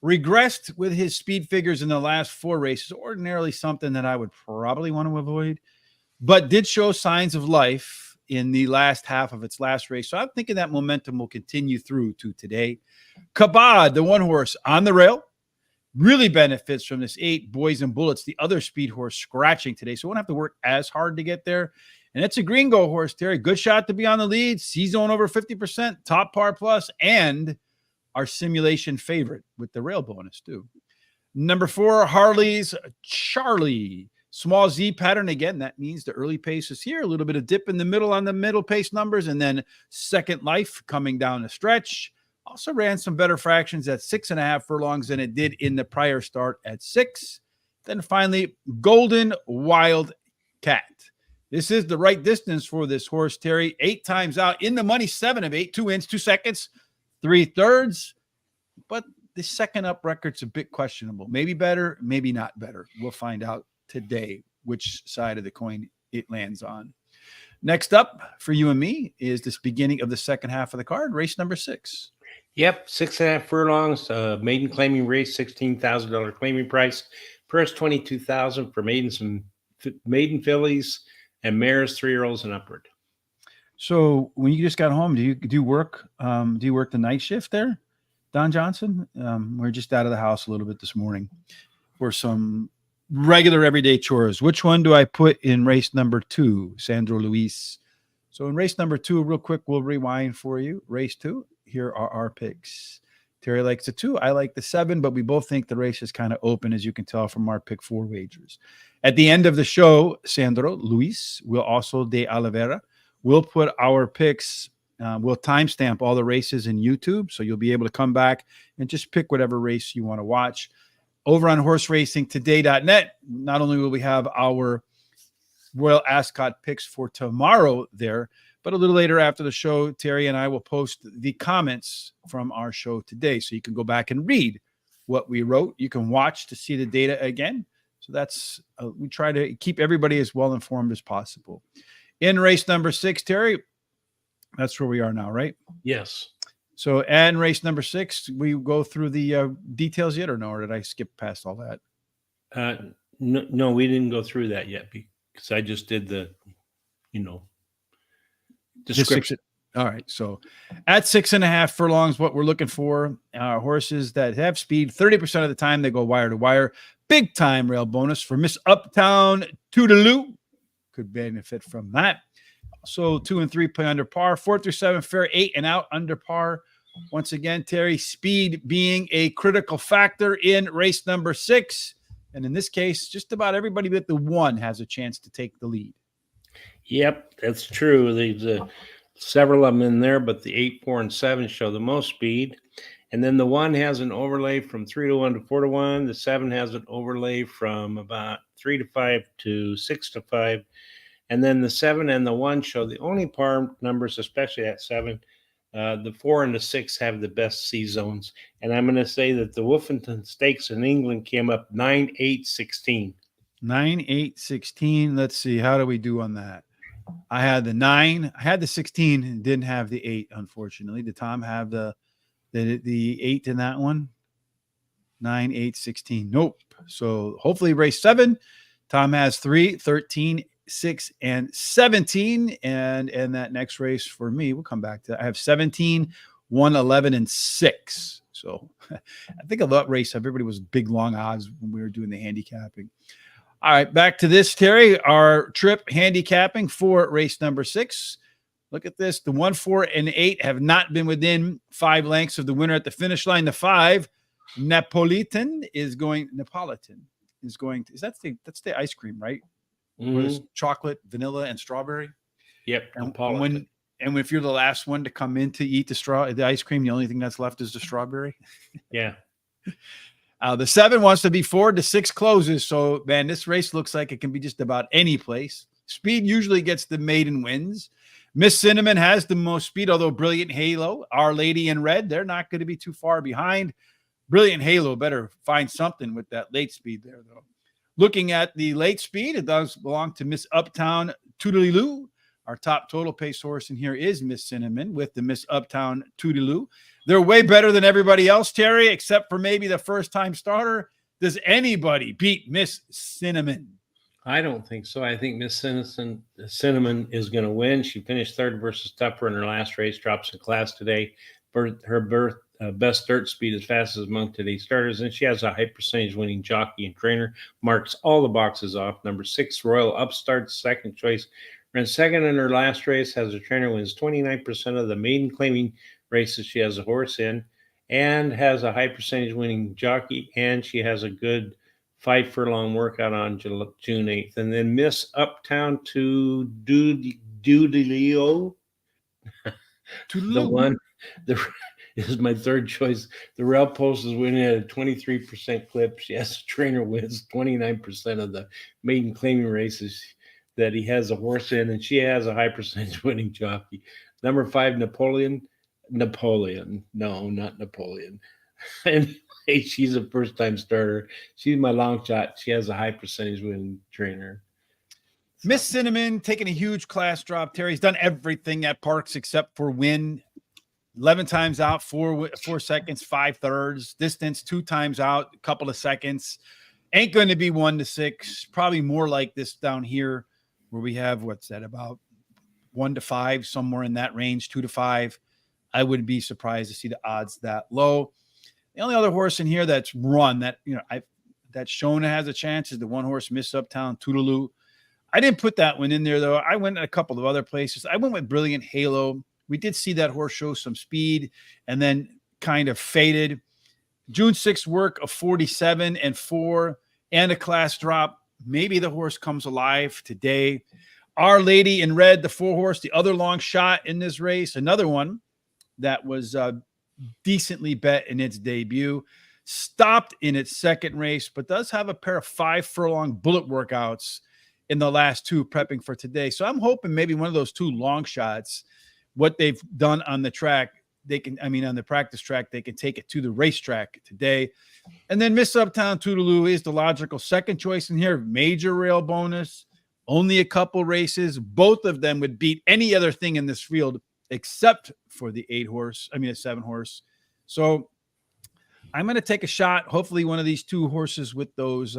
[SPEAKER 1] Regressed with his speed figures in the last 4 races. Ordinarily something that I would probably want to avoid, but did show signs of life in the last half of its last race. So I'm thinking that momentum will continue through to today. Kabad, the 1 horse on the rail, really benefits from this 8 Boys and Bullets, the other speed horse, scratching today. So won't have to work as hard to get there. And it's a Gringo horse, Terry. Good shot to be on the lead. C-zone over 50%, top par plus, and our simulation favorite with the rail bonus too. Number 4, Harley's Charlie. Small Z pattern. Again, that means the early pace is here. A little bit of dip in the middle on the middle pace numbers, and then Second Life coming down the stretch. Also ran some better fractions at 6.5 furlongs than it did in the prior start at 6. Then finally, Golden Wild Cat. This is the right distance for this horse, Terry. 8 times out in the money, 7 of 8, 2 wins, 2 seconds, 3/3. But the second up record's a bit questionable. Maybe better, maybe not better. We'll find out today which side of the coin it lands on. Next up for you and me is this beginning of the second half of the card, race number 6.
[SPEAKER 2] Yep, 6.5 furlongs, maiden claiming race, $16,000 claiming price. Purse $22,000 for maiden fillies and mares, 3-year-olds and upward.
[SPEAKER 1] So when you just got home, do you work? Do you work the night shift there, Don Johnson? We're just out of the house a little bit this morning for some regular everyday chores. Which one do I put in race number 2, Sandro Luis? So in race number 2, real quick, we'll rewind for you. Race 2, here are our picks. Terry likes the 2. I like the 7, but we both think the race is kind of open, as you can tell from our pick 4 wagers. At the end of the show, Sandro Luis will also de Oliveira. We'll put our picks, we'll timestamp all the races in YouTube, so you'll be able to come back and just pick whatever race you want to watch. Over on horseracingtoday.net, not only will we have our Royal Ascot picks for tomorrow there, but a little later after the show, Terry and I will post the comments from our show today. So you can go back and read what we wrote. You can watch to see the data again. So that's, we try to keep everybody as well informed as possible. In race number 6, Terry, that's where we are now, right?
[SPEAKER 2] Yes.
[SPEAKER 1] So, and race number 6, we go through the details yet, or no? Or did I skip past all that?
[SPEAKER 2] No, we didn't go through that yet because I just did the, description.
[SPEAKER 1] All right. So at 6.5 furlongs, what we're looking for are horses that have speed. 30% of the time they go wire to wire. Big time rail bonus for Miss Uptown Toodaloo. Could benefit from that. So 2 and 3 play under par. 4 through 7 fair, 8 and out under par. Once again, Terry, speed being a critical factor in race number 6. And in this case, just about everybody but the 1 has a chance to take the lead.
[SPEAKER 2] Yep, that's true. There's several of them in there, but the 8, 4, and 7 show the most speed. And then the 1 has an overlay from 3 to 1 to 4 to 1. The 7 has an overlay from about 3 to 5 to 6 to 5. And then the 7 and the 1 show the only par numbers, especially at 7. The 4 and the 6 have the best C zones. And I'm going to say that the Wolfington Stakes in England came up 9-8-16.
[SPEAKER 1] 9-8-16. Let's see. How do we do on that? I had the 9. I had the 16 and didn't have the 8, unfortunately. Did Tom have the 8 in that one? 9-8-16. Nope. So hopefully race 7. Tom has 3, 13, 6, and 17. And that next race for me, we'll come back to that. I have 17, 1, 11, and 6. So I think of that race, everybody was big, long odds when we were doing the handicapping. All right, back to this, Terry. Our trip handicapping for race number 6. Look at this. The 1, 4, and 8 have not been within 5 lengths of the winner at the finish line. The 5, Napolitan is going. That's the ice cream, right? Where it's chocolate, vanilla, and strawberry.
[SPEAKER 2] Yep.
[SPEAKER 1] And if you're the last one to come in to eat the ice cream, the only thing that's left is the strawberry.
[SPEAKER 2] Yeah.
[SPEAKER 1] The 7 wants to be 4 to 6 closes. So, man, this race looks like it can be just about any place. Speed usually gets the maiden wins. Miss Cinnamon has the most speed, although Brilliant Halo, Our Lady in Red, they're not going to be too far behind. Brilliant Halo better find something with that late speed there, though. Looking at the late speed, it does belong to Miss Uptown Toodaloo. Our top total pace horse in here is Miss Cinnamon with the Miss Uptown Toodaloo. They're way better than everybody else, Terry, except for maybe the first-time starter. Does anybody beat Miss Cinnamon?
[SPEAKER 2] I don't think so. I think Miss Cinnamon is going to win. She finished third versus Tupper in her last race, drops in class today. Her best dirt speed is fastest among today's starters, and she has a high percentage winning jockey and trainer. Marks all the boxes off. Number 6, Royal Upstart, second choice. Ran second in her last race, has a trainer, wins 29% of the maiden claiming races she has a horse in, and has a high percentage winning jockey, and she has a good 5 furlong workout on June 8th. And then Miss Uptown to Doodaleo. Is my third choice. The rail post is winning at a 23% clip. She has a trainer, wins 29% of the maiden claiming races that he has a horse in, and she has a high percentage winning jockey. Number 5, Napoleon. No, not Napoleon. Anyway, she's a first-time starter. She's my long shot. She has a high percentage winning trainer.
[SPEAKER 1] Miss Cinnamon taking a huge class drop. Terry's done everything at Parx except for win. 11 times out, 4 seconds, 5/3. Distance 2 times out, a couple of seconds. Ain't going to be 1 to 6. Probably more like this down here where we have, about 1 to 5, somewhere in that range, 2 to 5. I wouldn't be surprised to see the odds that low. The only other horse in here that's run that's shown it has a chance is the 1 horse Miss Uptown Toodaloo. I didn't put that one in there, though. I went a couple of other places. I went with Brilliant Halo. We did see that horse show some speed and then kind of faded. June 6th work of 47 and 4 and a class drop. Maybe the horse comes alive today. Our Lady in Red, the 4 horse, the other long shot in this race. Another one that was decently bet in its debut. Stopped in its second race, but does have a pair of 5 furlong bullet workouts in the last 2 prepping for today. So I'm hoping maybe one of those 2 long shots, what they've done on the track, on the practice track, they can take it to the racetrack today. And then Miss Uptown Toodaloo is the logical second choice in here. Major rail bonus, only a couple races. Both of them would beat any other thing in this field except for the 7 horse. So I'm going to take a shot. Hopefully one of these 2 horses with those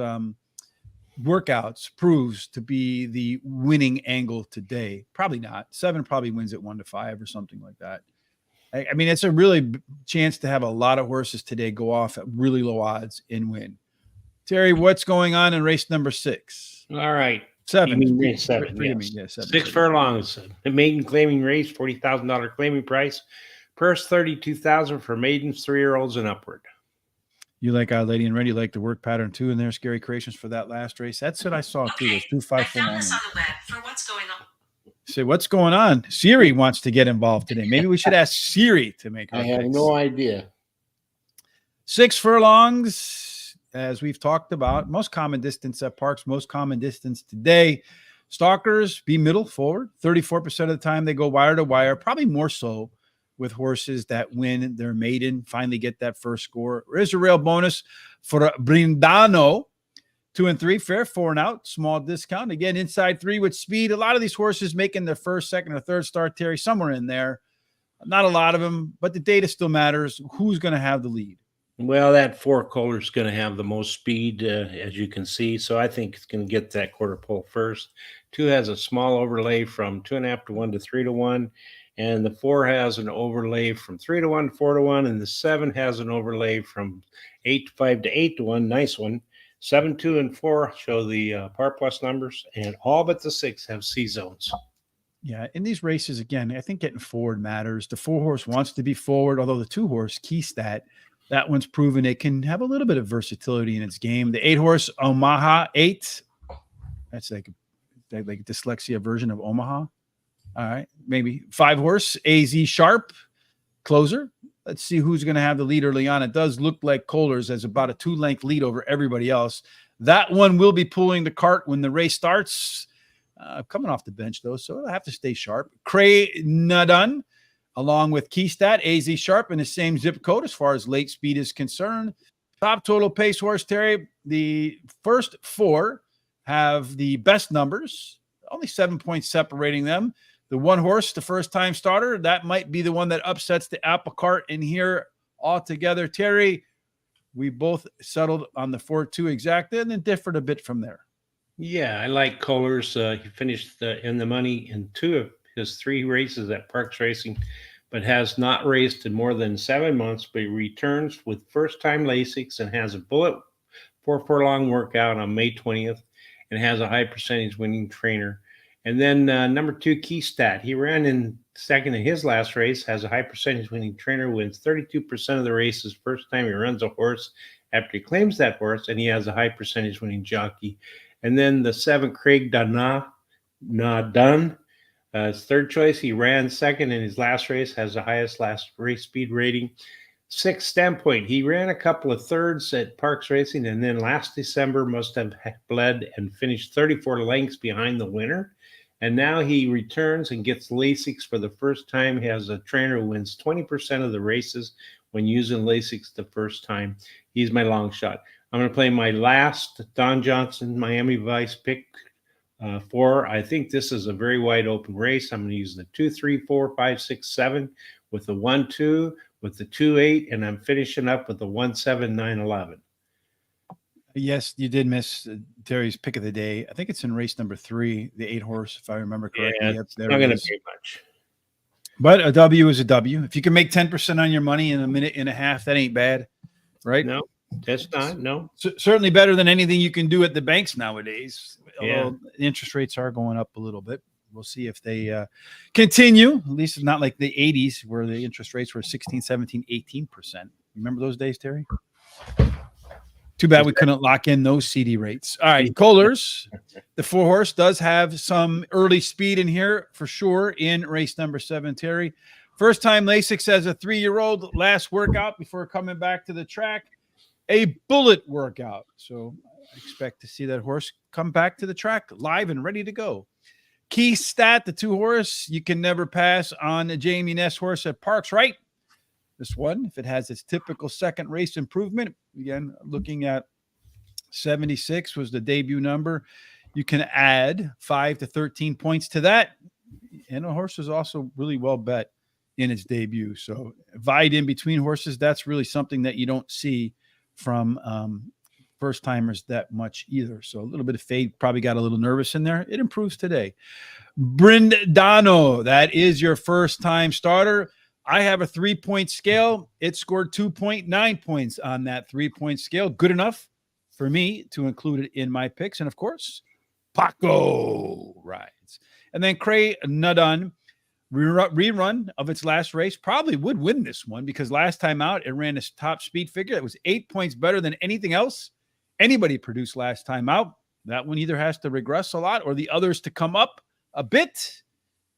[SPEAKER 1] workouts proves to be the winning angle today. Probably not. 7 probably wins at 1 to 5 or something like that. It's a really chance to have a lot of horses today go off at really low odds and win. Terry, what's going on in race number 6?
[SPEAKER 2] All right.
[SPEAKER 1] 7.
[SPEAKER 2] You mean race 7, yes.
[SPEAKER 1] Yeah, 7.
[SPEAKER 2] 6 furlongs. The maiden claiming race, $40,000 claiming price. Purse, $32,000 for maidens, 3-year-olds and upward.
[SPEAKER 1] You like Our Lady in Red? You like the work pattern too in there? Scary Creations for that last race. That's what I saw too. Those 2 5 furlong. I found this on the web for what's going on. Say, what's going on? Siri wants to get involved today. Maybe we should ask Siri to make.
[SPEAKER 2] I have no idea.
[SPEAKER 1] 6 furlongs, as we've talked about. Most common distance at Parx. Most common distance today. Stalkers be middle forward. 34% of the time they go wire to wire. Probably more so with horses that win their maiden, finally get that first score. There is a rail bonus for Brindano. 2 and 3, fair, 4 and out, small discount. Again, inside 3 with speed. A lot of these horses making their first, second, or third start, Terry, somewhere in there. Not a lot of them, but the data still matters. Who's going to have the lead?
[SPEAKER 2] Well, that 4 Kohler is going to have the most speed, as you can see. So I think it's going to get that quarter pole first. 2 has a small overlay from 2.5 to 1 to 3 to 1. And the 4 has an overlay from 3 to 1 to 4 to 1. And the 7 has an overlay from 8 to 5 to 8 to 1. Nice one. 7, 2, and 4 show the par plus numbers, and all but the 6 have C zones.
[SPEAKER 1] Yeah, in these races, again, I think getting forward matters. The 4-horse wants to be forward, although the 2-horse Keystat, that one's proven it can have a little bit of versatility in its game. The 8-horse Omaha 8, that's like dyslexia version of Omaha. All right, maybe 5-horse AZ Sharp closer. Let's see who's going to have the lead early on. It does look like Kohler's has about a 2-length lead over everybody else. That one will be pulling the cart when the race starts. Coming off the bench, though, so it'll have to stay sharp. Cray Nadun, along with Keystat, AZ Sharp in the same zip code as far as late speed is concerned. Top total pace horse, Terry. The first 4 have the best numbers, only 7 points separating them. The 1 horse, the first-time starter, that might be the one that upsets the apple cart in here altogether. Terry, we both settled on the 4-2 exacta and then differed a bit from there.
[SPEAKER 2] Yeah, I like Kohler's. He finished in the money in 2 of his 3 races at Parx Racing, but has not raced in more than 7 months. But he returns with first-time Lasix and has a bullet 4 furlong workout on May 20th and has a high percentage winning trainer. And then number 2, Keystat. He ran in second in his last race, has a high percentage winning trainer, wins 32% of the races first time he runs a horse after he claims that horse, and he has a high percentage winning jockey. And then the 7, Craig Dun, his third choice. He ran second in his last race, has the highest last race speed rating. 6, Standpoint. He ran a couple of thirds at Parx Racing, and then last December must have bled and finished 34 lengths behind the winner. And now he returns and gets Lasix for the first time. He has a trainer who wins 20% of the races when using Lasix the first time. He's my long shot. I'm going to play my last Don Johnson Miami Vice pick 4. I think this is a very wide open race. I'm going to use the 2, 3, 4, 5, 6, 7 with the 1, 2, with the 2, 8, and I'm finishing up with the 1, 7, 9, 11.
[SPEAKER 1] Yes, you did miss Terry's pick of the day. I think it's in race number 3, the 8-horse, if I remember correctly.
[SPEAKER 2] Yeah,
[SPEAKER 1] yep,
[SPEAKER 2] it's not going to pay much.
[SPEAKER 1] But a W is a W. If you can make 10% on your money in a minute and a half, that ain't bad, right?
[SPEAKER 2] No, that's not. No.
[SPEAKER 1] Certainly better than anything you can do at the banks nowadays.
[SPEAKER 2] Yeah.
[SPEAKER 1] Although interest rates are going up a little bit. We'll see if they continue. At least it's not like the 80s where the interest rates were 16, 17, 18%. Remember those days, Terry? Too bad we couldn't lock in those CD rates. All right, Kohler's, the 4-horse, does have some early speed in here for sure in race number 7, Terry. First time Lasix as a 3-year-old, last workout before coming back to the track, a bullet workout. So I expect to see that horse come back to the track live and ready to go. Keystat, the 2-horse, you can never pass on the Jamie Ness horse at Parx, right? This one, if it has its typical second race improvement, again, looking at 76 was the debut number. You can add 5 to 13 points to that. And the horse is also really well bet in its debut. So vied in between horses, that's really something that you don't see from first timers that much either. So a little bit of fade, probably got a little nervous in there. It improves today. Brindano, that is your first time starter. I have a 3-point scale. It scored 2.9 points on that 3-point scale. Good enough for me to include it in my picks. And of course, Paco rides. And then Cray Nadun, rerun of its last race, probably would win this one because last time out, it ran its top speed figure. That was 8 points better than anything else anybody produced last time out. That one either has to regress a lot or the others to come up a bit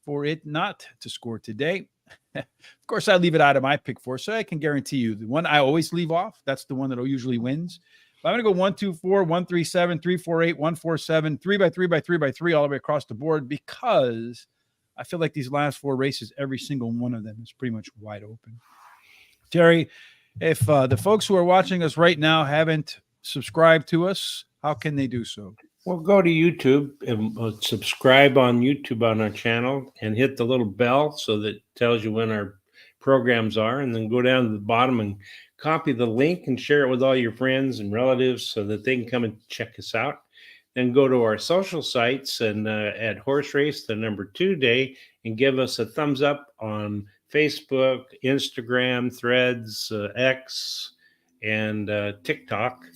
[SPEAKER 1] for it not to score today. Of course, I leave it out of my pick 4, so I can guarantee you the one I always leave off, that's the one that usually wins. But I'm going to go 1, 2, 4, 1, 3, 7, 3, 4, 8, 1, 4, 7, 3 by 3 by 3 by 3 all the way across the board because I feel like these last 4 races, every single one of them is pretty much wide open. Terry, if the folks who are watching us right now haven't subscribed to us, how can they do so?
[SPEAKER 2] Well, go to YouTube and subscribe on YouTube on our channel and hit the little bell so that it tells you when our programs are. And then go down to the bottom and copy the link and share it with all your friends and relatives so that they can come and check us out. Then go to our social sites and at Horse Race, the number 2 day, and give us a thumbs up on Facebook, Instagram, Threads, X, and TikTok.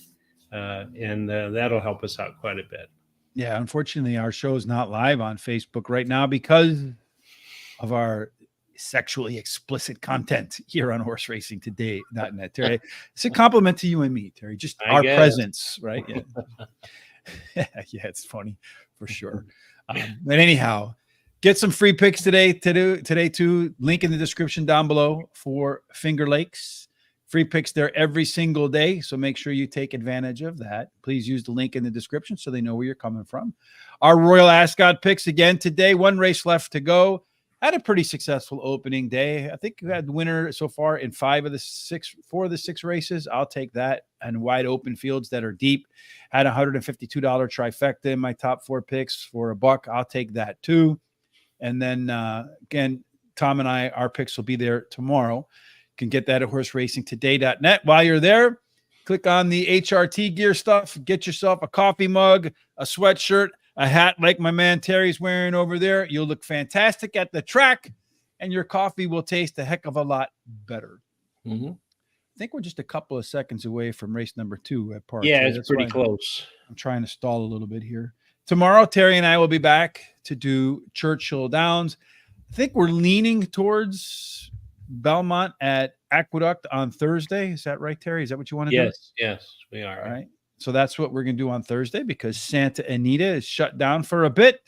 [SPEAKER 2] And that'll help us out quite a bit.
[SPEAKER 1] Yeah, unfortunately, our show is not live on Facebook right now because of our sexually explicit content here on horseracingtoday.net. Terry, it's a compliment to you and me, Terry. Just
[SPEAKER 2] I
[SPEAKER 1] our
[SPEAKER 2] guess.
[SPEAKER 1] presence, right? Yeah. Yeah, it's funny for sure. But anyhow, get some free picks today too. Link in the description down below for Finger Lakes. Free picks there every single day. So make sure you take advantage of that. Please use the link in the description so they know where you're coming from. Our Royal Ascot picks again today. One race left to go. Had a pretty successful opening day. I think we had the winner so far in four of the six races. I'll take that. And wide open fields that are deep. Had a $152 trifecta in my top 4 picks for $1. I'll take that too. And then again, Tom and I, our picks will be there tomorrow. You can get that at horseracingtoday.net. While you're there, click on the HRT gear stuff. Get yourself a coffee mug, a sweatshirt, a hat like my man Terry's wearing over there. You'll look fantastic at the track, and your coffee will taste a heck of a lot better.
[SPEAKER 2] Mm-hmm.
[SPEAKER 1] I think we're just a couple of seconds away from race number 2 at Parx.
[SPEAKER 2] Yeah,
[SPEAKER 1] right?
[SPEAKER 2] it's pretty close.
[SPEAKER 1] I'm trying to stall a little bit here. Tomorrow, Terry and I will be back to do Churchill Downs. I think we're leaning towards Belmont at Aqueduct on Thursday. Is that right, Terry? Is that what you want to do?
[SPEAKER 2] Yes, we are.
[SPEAKER 1] All right. So that's what we're going to do on Thursday because Santa Anita is shut down for a bit.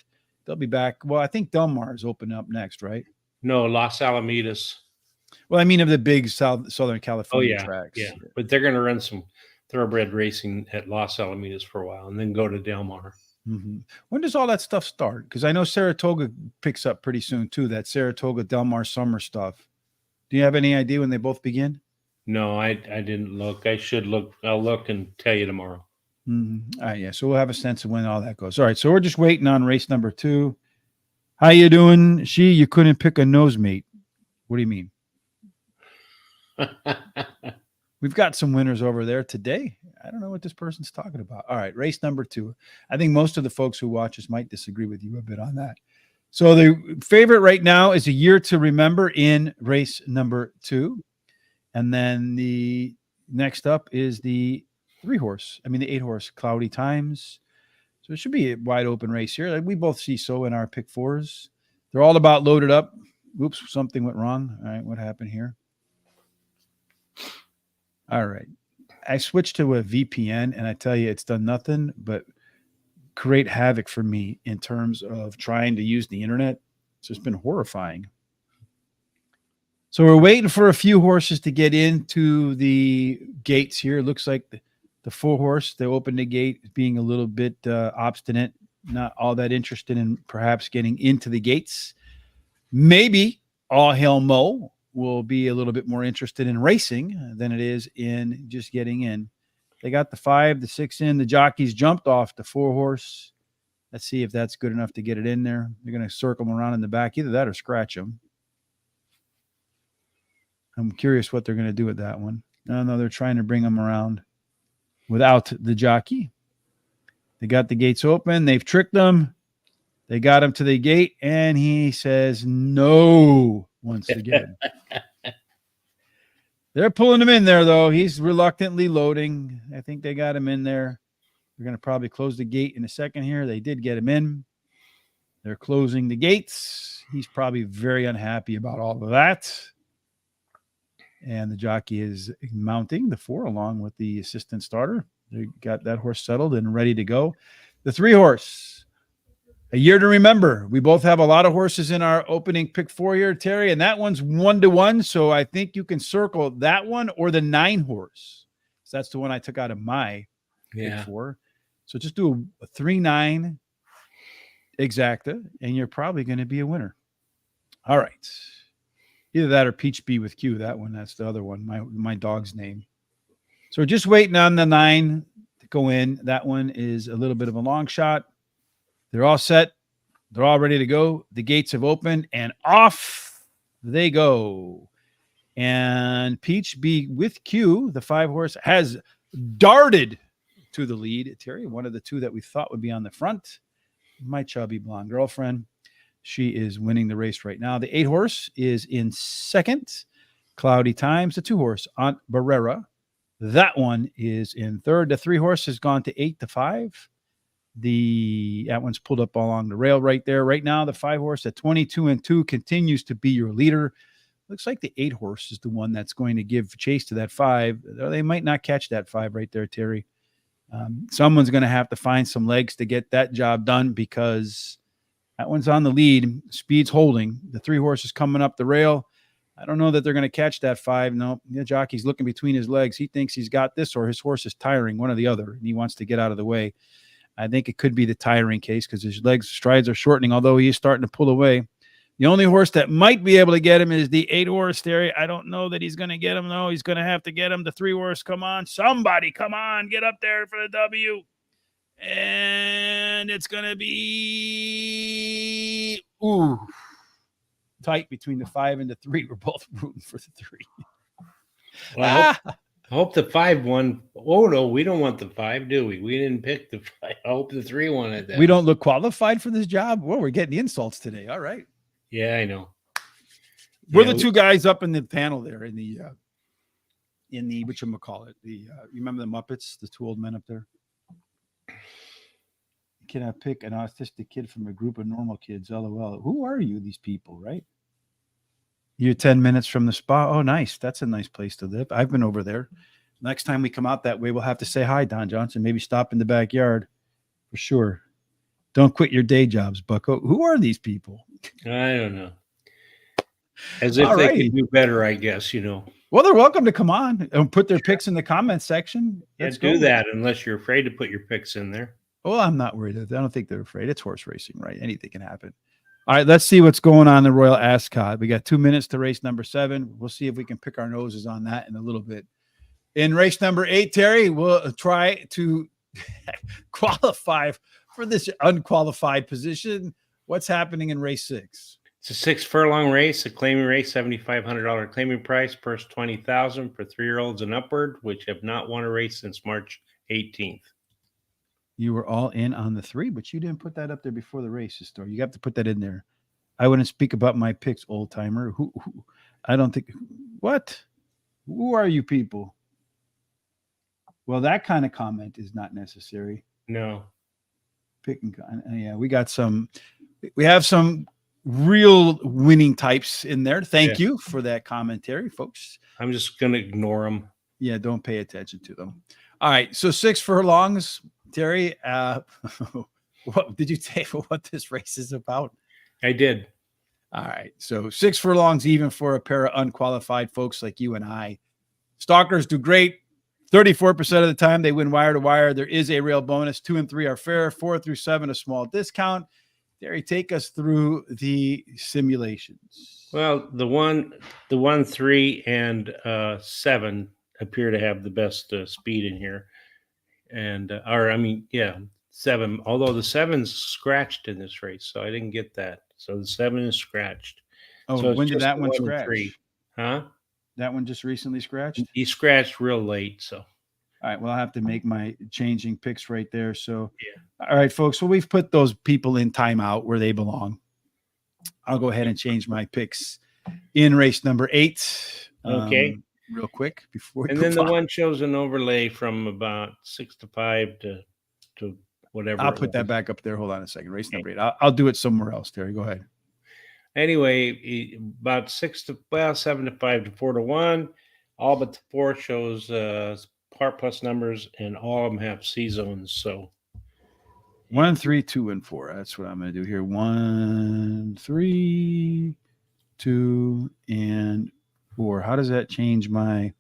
[SPEAKER 1] They'll be back. Well, I think Del Mar is opening up next, right?
[SPEAKER 2] No, Los Alamitos.
[SPEAKER 1] Well, I mean of the big Southern California tracks.
[SPEAKER 2] Yeah, but they're going to run some thoroughbred racing at Los Alamitos for a while and then go to Del Mar.
[SPEAKER 1] Mm-hmm. When does all that stuff start? Because I know Saratoga picks up pretty soon too. That Saratoga Del Mar summer stuff. Do you have any idea when they both begin?
[SPEAKER 2] No, I didn't look. I should look. I'll look and tell you tomorrow.
[SPEAKER 1] Mm-hmm. All right, yeah. So we'll have a sense of when all that goes. All right. So we're just waiting on race number 2. How you doing? You couldn't pick a nose mate. What do you mean? We've got some winners over there today. I don't know what this person's talking about. All right, race number 2. I think most of the folks who watch us might disagree with you a bit on that. So the favorite right now is A Year to Remember in race number 2. And then the next up is the 8-horse, Cloudy Times. So it should be a wide open race here. Like we both see so in our pick 4s. They're all about loaded up. Oops, something went wrong. All right, what happened here? All right. I switched to a VPN, and I tell you, it's done nothing but create havoc for me in terms of trying to use the internet. It's just been horrifying. So we're waiting for a few horses to get into the gates here. It looks like the 4-horse, they opened the gate, being a little bit obstinate, not all that interested in perhaps getting into the gates. Maybe All Hail Mo will be a little bit more interested in racing than it is in just getting in. They got the 5, the 6 in. The jockeys jumped off the 4-horse. Let's see if that's good enough to get it in there. They're going to circle them around in the back. Either that or scratch them. I'm curious what they're going to do with that one. No, they're trying to bring them around without the jockey. They got the gates open. They've tricked them. They got him to the gate, and he says no once again. They're pulling him in there, though. He's reluctantly loading. I think they got him in there. They're going to probably close the gate in a second here. They did get him in. They're closing the gates. He's probably very unhappy about all of that. And the jockey is mounting the 4 along with the assistant starter. They got that horse settled and ready to go. The 3-horse, A Year to Remember. We both have a lot of horses in our opening pick 4 here, Terry, and that one's 1-1. So I think you can circle that one or the 9-horse. So that's the one I took out of my pick 4. So just do a 3-9 exacta, and you're probably going to be a winner. All right. Either that or Peach Bee with Q. That one, that's the other one, my dog's name. So we're just waiting on the 9 to go in. That one is a little bit of a long shot. They're all set. They're all ready to go. The gates have opened, and off they go. And Peach Bee with Q, the 5-horse, has darted to the lead. Terry, one of the 2 that we thought would be on the front, my chubby blonde girlfriend. She is winning the race right now. The 8-horse is in second. Cloudy Times. The 2-horse, Aunt Barrera. That one is in third. The 3-horse has gone to 8-5. That one's pulled up along the rail right there. Right now, the 5 horse at 22-2 continues to be your leader. Looks like the 8 horse is the one that's going to give chase to that 5. They might not catch that 5 right there, Terry. Someone's going to have to find some legs to get that job done because that one's on the lead. Speed's holding. The 3 horse is coming up the rail. I don't know that they're going to catch that 5. No, the jockey's looking between his legs. He thinks he's got this, or his horse is tiring, one or the other, and he wants to get out of the way. I think it could be the tiring case because his strides are shortening, although he is starting to pull away. The only horse that might be able to get him is the 8 horse, Terry. I don't know that he's going to get him, though. He's going to have to get him. The 3 horse, come on. Somebody, come on. Get up there for the W. And it's going to be tight between the 5 and the 3. We're both rooting for the 3.
[SPEAKER 2] Well, I hope the 5 won. Oh, no, we don't want the 5, do we? We didn't pick the 5. I hope the 3 won it.
[SPEAKER 1] We don't look qualified for this job. Well, we're getting the insults today. All right.
[SPEAKER 2] Yeah, I know.
[SPEAKER 1] We're the 2 guys up in the panel there in the whatchamacallit. You remember the Muppets, the 2 old men up there? Can I pick an autistic kid from a group of normal kids? LOL. Who are you, these people, right? You're 10 minutes from the spa. Oh, nice. That's a nice place to live. I've been over there. Next time we come out that way, we'll have to say hi, Don Johnson. Maybe stop in the backyard for sure. Don't quit your day jobs, Bucko. Who are these people?
[SPEAKER 2] I don't know. As if they could do better, I guess,
[SPEAKER 1] Well, they're welcome to come on and put their picks in the comments section.
[SPEAKER 2] Let's do that unless you're afraid to put your picks in there.
[SPEAKER 1] Well, I'm not worried. I don't think they're afraid. It's horse racing, right? Anything can happen. All right, let's see what's going on in the Royal Ascot. We got 2 minutes to race number 7. We'll see if we can pick our noses on that in a little bit. In race number 8, Terry, we'll try to qualify for this unqualified position. What's happening in race 6?
[SPEAKER 2] It's a 6 furlong race, a claiming race, $7,500 claiming price, purse $20,000 for 3-year-olds and upward, which have not won a race since March 18th.
[SPEAKER 1] You were all in on the 3, but you didn't put that up there before the race started. You have to put that in there. I wouldn't speak about my picks, old timer. Who I don't think. What? Who are you people? Well, that kind of comment is not necessary.
[SPEAKER 2] No.
[SPEAKER 1] Yeah, we have some real winning types in there. Thank you for that commentary, folks.
[SPEAKER 2] I'm just going to ignore them.
[SPEAKER 1] Yeah, don't pay attention to them. All right, so 6 furlongs, Terry. What did you say for what this race is about?
[SPEAKER 2] I did.
[SPEAKER 1] All right, so 6 furlongs even for a pair of unqualified folks like you and I. Stalkers do great. 34% of the time they win wire to wire. There is a real bonus. 2 and 3 are fair. 4 through 7 a small discount. Terry, take us through the simulations.
[SPEAKER 2] Well, the 1, 3, and 7 appear to have the best speed in here, and 7. Although the 7's scratched in this race, so I didn't get that. So the 7 is scratched.
[SPEAKER 1] Oh,
[SPEAKER 2] so
[SPEAKER 1] when did that one scratch?
[SPEAKER 2] 3. Huh?
[SPEAKER 1] That one just recently scratched?
[SPEAKER 2] He scratched real late, so.
[SPEAKER 1] All right, well, I'll have to make my changing picks right there. So,
[SPEAKER 2] yeah.
[SPEAKER 1] All right, folks. Well, we've put those people in timeout where they belong. I'll go ahead and change my picks in race number 8.
[SPEAKER 2] Okay.
[SPEAKER 1] Real quick before.
[SPEAKER 2] And then the one shows an overlay from about 6 to 5 to whatever.
[SPEAKER 1] I'll put that back up there. Hold on a second. Race number 8. I'll do it somewhere else, Terry. Go ahead.
[SPEAKER 2] Anyway, about 7 to 5 to 4 to 1. All but the 4 shows part plus numbers, and all of them have C zones. So
[SPEAKER 1] 1, 3, 2, and 4. That's what I'm going to do here. 1, 3, 2, and 4. How does that change my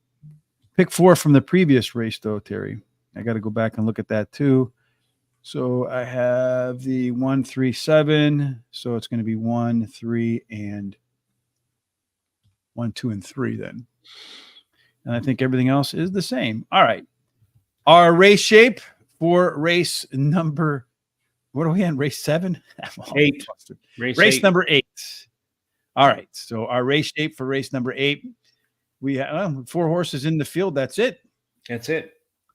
[SPEAKER 1] pick 4 from the previous race, though, Terry? I got to go back and look at that too. So I have the 1, 3, 7. So it's going to be 1, 3, and 1, 2, and 3 then. And I think everything else is the same. All right. Our race shape for race number, what are we on? Race 7?
[SPEAKER 2] 8.
[SPEAKER 1] Race number 8. All right. So our race shape for race number 8, we have 4 horses in the field. That's it.
[SPEAKER 2] That's it.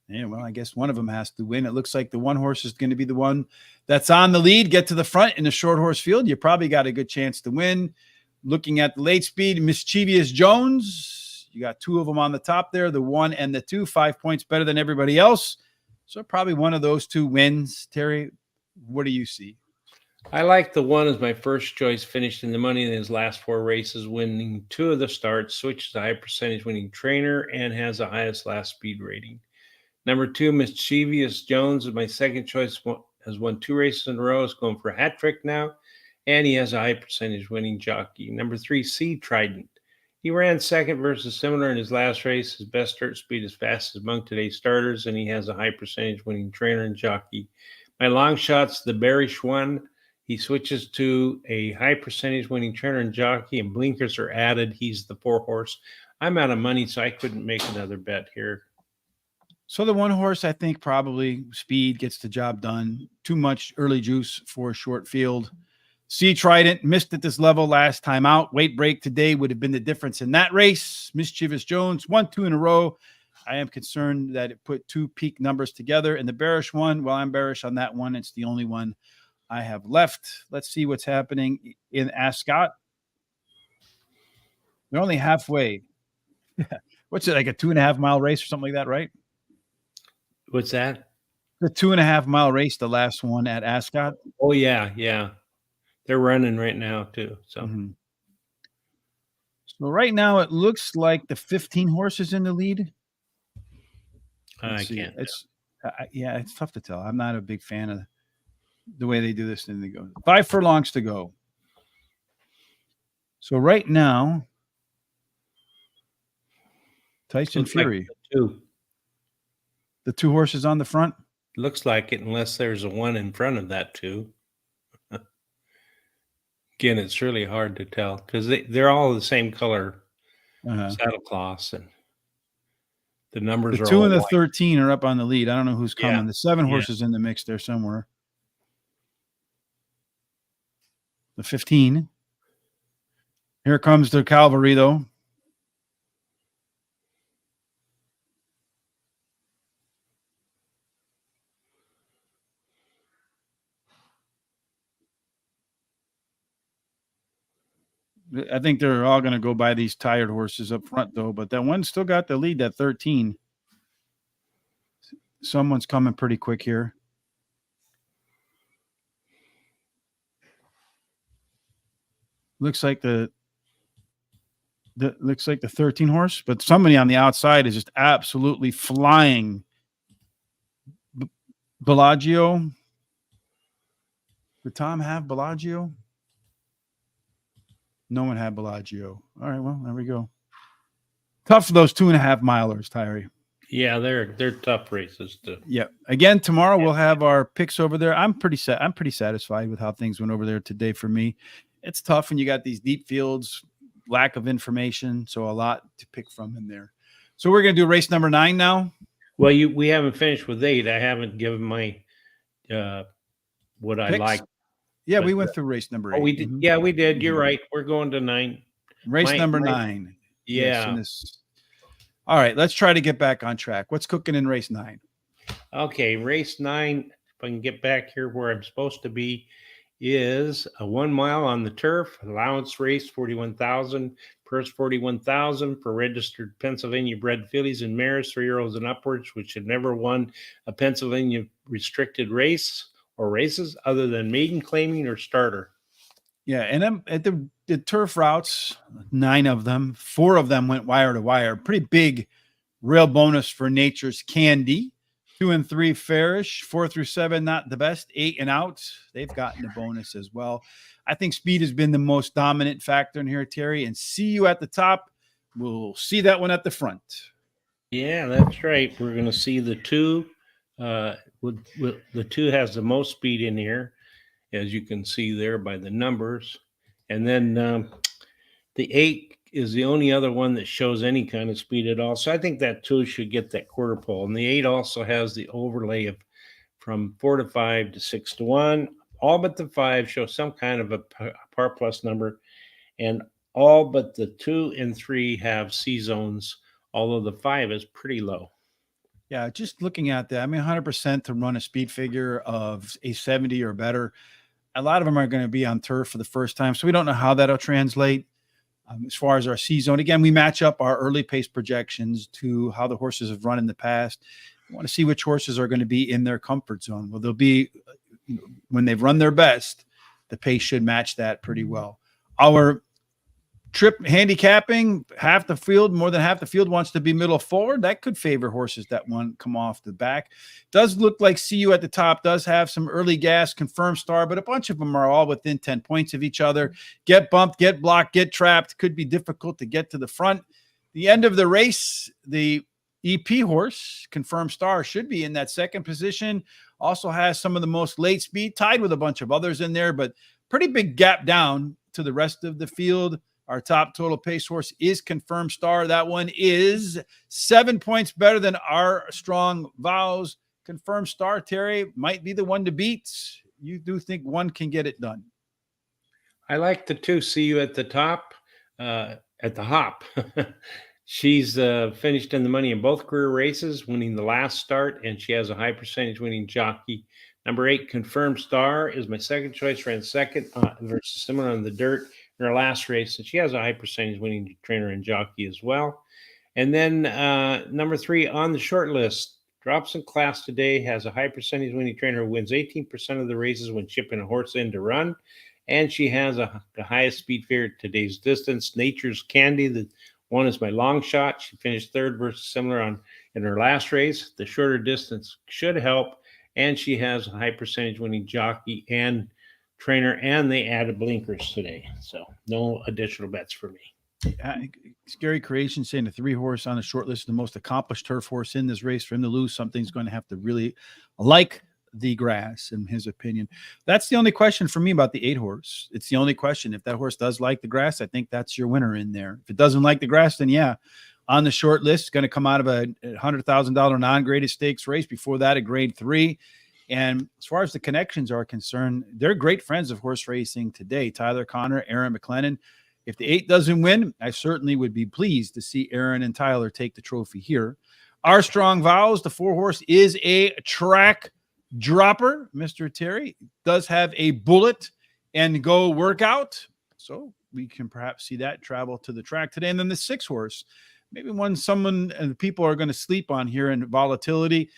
[SPEAKER 1] Yeah, well, I guess one of them has to win. It looks like the one horse is going to be the one that's on the lead. Get to the front in the short horse field. You probably got a good chance to win. Looking at the late speed, Mischievous Jones. You got 2 of them on the top there, the 1 and the 2, 5 points better than everybody else. So probably one of those 2 wins, Terry. What do you see?
[SPEAKER 2] I like the one as my first choice, finished in the money in his last 4 races, winning 2 of the starts, switches to high percentage winning trainer, and has the highest last speed rating. Number 2, Mischievous Jones is my second choice, has won 2 races in a row, is going for a hat trick now, and he has a high percentage winning jockey. Number 3, Sea Trident. He ran second versus similar in his last race. His best start speed is fast as among today's starters, and he has a high percentage winning trainer and jockey. My long shots, the bearish one. He switches to a high percentage winning trainer and jockey, and blinkers are added. He's the 4-horse. I'm out of money, so I couldn't make another bet here.
[SPEAKER 1] So the 1-horse, I think probably speed gets the job done. Too much early juice for a short field. Sea Trident missed at this level last time out. Weight break today would have been the difference in that race. Mischievous Jones, 1, 2 in a row. I am concerned that it put 2 peak numbers together. And the bearish one, well, I'm bearish on that one. It's the only one I have left. Let's see what's happening in Ascot. They're only halfway. What's it, like a 2.5-mile race or something like that, right?
[SPEAKER 2] What's that?
[SPEAKER 1] The 2.5-mile race, the last one at Ascot.
[SPEAKER 2] Oh, yeah. They're running right now, too. So,
[SPEAKER 1] So right now it looks like the 15 horses in the lead.
[SPEAKER 2] I can't.
[SPEAKER 1] It's it's tough to tell. I'm not a big fan of the way they do this. And they go 5 furlongs to go. So right now, Tyson Fury,
[SPEAKER 2] Like
[SPEAKER 1] the 2 horses on the front.
[SPEAKER 2] looks like it, unless there's a one in front of that 2. Again, it's really hard to tell because they're all the same color saddle cloths, and the numbers
[SPEAKER 1] The
[SPEAKER 2] are
[SPEAKER 1] 2
[SPEAKER 2] all
[SPEAKER 1] and the
[SPEAKER 2] white.
[SPEAKER 1] 13 are up on the lead. I don't know who's coming.
[SPEAKER 2] Yeah.
[SPEAKER 1] The 7
[SPEAKER 2] Yeah.
[SPEAKER 1] horses in the mix there somewhere. The 15. Here comes the cavalry, though. I think they're all going to go by these tired horses up front, though. But that one still got the lead, that 13. Someone's coming pretty quick here. Looks like the 13 horse, but somebody on the outside is just absolutely flying. Bellagio. Did Tom have Bellagio? No one had Bellagio. All right, well, there we go. Tough for those 2.5 milers, Tyree.
[SPEAKER 2] Yeah, they're tough races too.
[SPEAKER 1] Yeah. Again, tomorrow we'll have our picks over there. I'm pretty satisfied with how things went over there today for me. It's tough when you got these deep fields, lack of information, so a lot to pick from in there. So we're going to do race number 9 now.
[SPEAKER 2] Well, we haven't finished with 8. I haven't given my what I
[SPEAKER 1] Picks?
[SPEAKER 2] like.
[SPEAKER 1] Yeah, we went through race number 8.
[SPEAKER 2] Oh, we did. Yeah, we did. You're right. We're going to 9.
[SPEAKER 1] Race number 9.
[SPEAKER 2] Yeah.
[SPEAKER 1] Yes, all right, let's try to get back on track. What's cooking in race 9?
[SPEAKER 2] Okay, race 9, if I can get back here where I'm supposed to be, is a 1 mile on the turf, allowance race 41,000, purse 41,000 for registered Pennsylvania bred fillies and mares, 3-year-olds and upwards, which have never won a Pennsylvania restricted race or races other than maiden claiming or starter.
[SPEAKER 1] Yeah, and then at the turf routes, 9 of them, 4 of them went wire to wire. Pretty big real bonus for Nature's Candy. 2 and 3 fairish, 4 through 7 not the best, 8 and out. They've gotten a bonus as well. I think speed has been the most dominant factor in here, Terry. And see you at the top. We'll see that one at the front.
[SPEAKER 2] Yeah, that's right. We're going to see the 2. The 2 has the most speed in here, as you can see there by the numbers. And then the 8 is the only other one that shows any kind of speed at all. So I think that 2 should get that quarter pole. And the 8 also has the overlay of from 4 to 5 to 6 to 1. All but the 5 show some kind of a par plus number. And all but the 2 and 3 have C zones, although the 5 is pretty low.
[SPEAKER 1] Yeah, just looking at that, I mean, 100% to run a speed figure of a 70 or better. A lot of them are going to be on turf for the first time, so we don't know how that'll translate. As far as our C zone, again, we match up our early pace projections to how the horses have run in the past. We want to see which horses are going to be in their comfort zone. Will there be when they've run their best, the pace should match that pretty well. Our trip handicapping, more than half the field wants to be middle forward. That could favor horses that want come off the back. Does look like CU at the top does have some early gas, confirmed star, but a bunch of them are all within 10 points of each other. Get bumped, get blocked, get trapped. Could be difficult to get to the front. The end of the race, the EP horse, confirmed star, should be in that second position. Also has some of the most late speed, tied with a bunch of others in there, but pretty big gap down to the rest of the field. Our top total pace horse is confirmed star. That one is 7 points better than our strong vows. Confirmed star, Terry, might be the one to beat. You do think one can get it done?
[SPEAKER 2] I like the 2 CU at the top, at the hop. She's finished in the money in both career races, winning the last start, and she has a high percentage winning jockey. Number 8, confirmed star, is my second choice. Ran second versus similar on the dirt in her last race, and she has a high percentage winning trainer and jockey as well. And then number 3 on the short list, drops in class today, has a high percentage winning trainer who wins 18% of the races when shipping a horse in to run. And she has the highest speed favorite today's distance. Nature's Candy, the one is my long shot. She finished third versus similar in her last race. The shorter distance should help. And she has a high percentage winning jockey and trainer, and they added blinkers today. So no additional bets for me.
[SPEAKER 1] Scary Creation saying the 3 horse on the short list is the most accomplished turf horse in this race. For him to lose, something's going to have to really like the grass, in his opinion. That's the only question for me about the 8 horse. It's the only question. If that horse does like the grass, I think that's your winner in there. If it doesn't like the grass, then yeah, on the short list, going to come out of a $100,000 non-graded stakes race. Before that, a grade 3. And as far as the connections are concerned, they're great friends of horse racing today. Tyler Connor, Aaron McLennan. If the 8 doesn't win, I certainly would be pleased to see Aaron and Tyler take the trophy here. Our strong vows, the 4 horse is a track dropper. Mr. Terry does have a bullet and go workout. So we can perhaps see that travel to the track today. And then the 6 horse, maybe one someone and people are going to sleep on here in Volatility,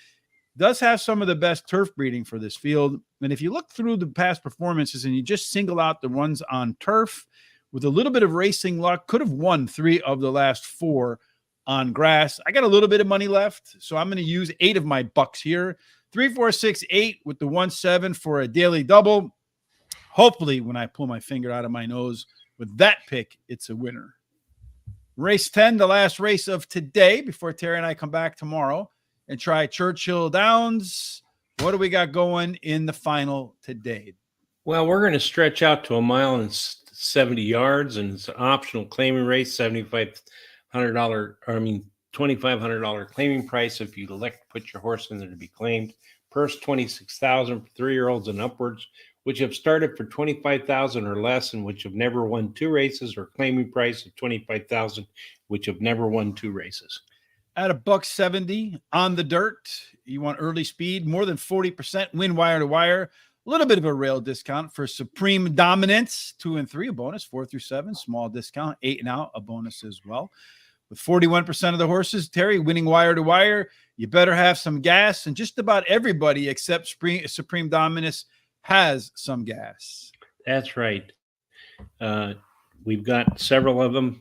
[SPEAKER 1] does have some of the best turf breeding for this field. And if you look through the past performances and you just single out the ones on turf, with a little bit of racing luck, could have won 3 of the last 4 on grass. I got a little bit of money left, so I'm going to use 8 of my bucks here. 3, 4, 6, 8 with the 1, 7 for a daily double. Hopefully, when I pull my finger out of my nose with that pick, it's a winner. Race 10, the last race of today, before Terry and I come back tomorrow and try Churchill Downs. What do we got going in the final today?
[SPEAKER 2] Well, we're going to stretch out to 1 mile and 70 yards, and it's an optional claiming race, $2,500 claiming price if you elect to put your horse in there to be claimed. Purse $26,000 for 3-year-olds and upwards, which have started for $25,000 or less and which have never won 2 races, or claiming price of $25,000, which have never won 2 races.
[SPEAKER 1] At $170 on the dirt, you want early speed, more than 40% win wire to wire. A little bit of a rail discount for Supreme Dominance, 2 and 3, a bonus, 4 through 7, small discount, 8 and out, a bonus as well. With 41% of the horses, Terry, winning wire to wire, you better have some gas, and just about everybody except Supreme Dominance has some gas.
[SPEAKER 2] That's right. We've got several of them,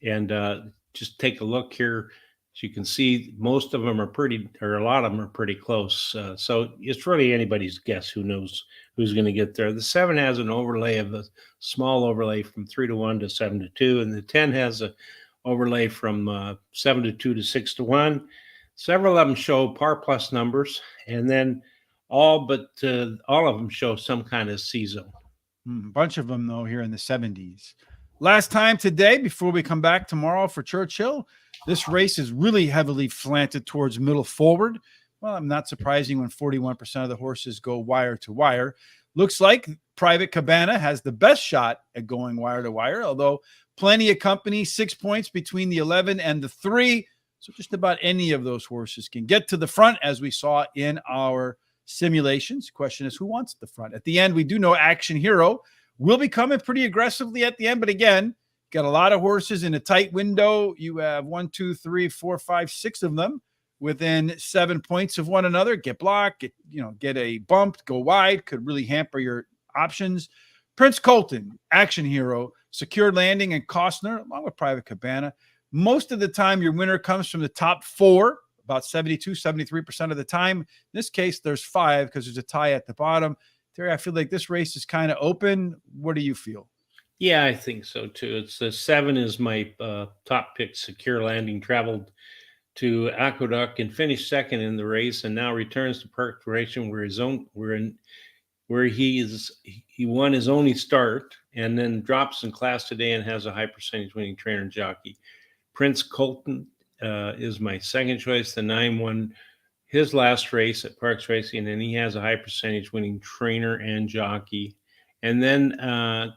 [SPEAKER 2] and just take a look here. As you can see, most of them are pretty, or a lot of them are pretty close. So it's really anybody's guess who knows who's going to get there. The 7 has an overlay of a small overlay from 3 to 1 to 7 to 2, and the 10 has a overlay from 7 to 2 to 6 to 1. Several of them show par plus numbers, and then all of them show some kind of C zone.
[SPEAKER 1] A bunch of them, though, here in the 70s. Last time today, before we come back tomorrow for Churchill, this race is really heavily slanted towards middle forward. Well, I'm not surprising when 41% of the horses go wire to wire. Looks like Private Cabana has the best shot at going wire to wire, although plenty of company, 6 points between the 11 and the 3. So just about any of those horses can get to the front, as we saw in our simulations. The question is, who wants the front? At the end, we do know Action Hero will be coming pretty aggressively at the end. But again, got a lot of horses in a tight window. You have 1, 2, 3, 4, 5, 6 of them within 7 points of one another, get blocked, get a bump, go wide, could really hamper your options. Prince Colton, Action Hero, Secured Landing, and Costner, along with Private Cabana. Most of the time, your winner comes from the top 4, about 72, 73% of the time. In this case, there's 5 because there's a tie at the bottom. Terry, I feel like this race is kind of open. What do you feel?
[SPEAKER 2] Yeah, I think so too. It's the 7 is my top pick. Secure Landing traveled to Aqueduct and finished second in the race, and now returns to Park Racing where he won his only start, and then drops in class today and has a high percentage winning trainer and jockey. Prince Colton is my second choice. The 9 won his last race at Parx Racing, and he has a high percentage winning trainer and jockey. And then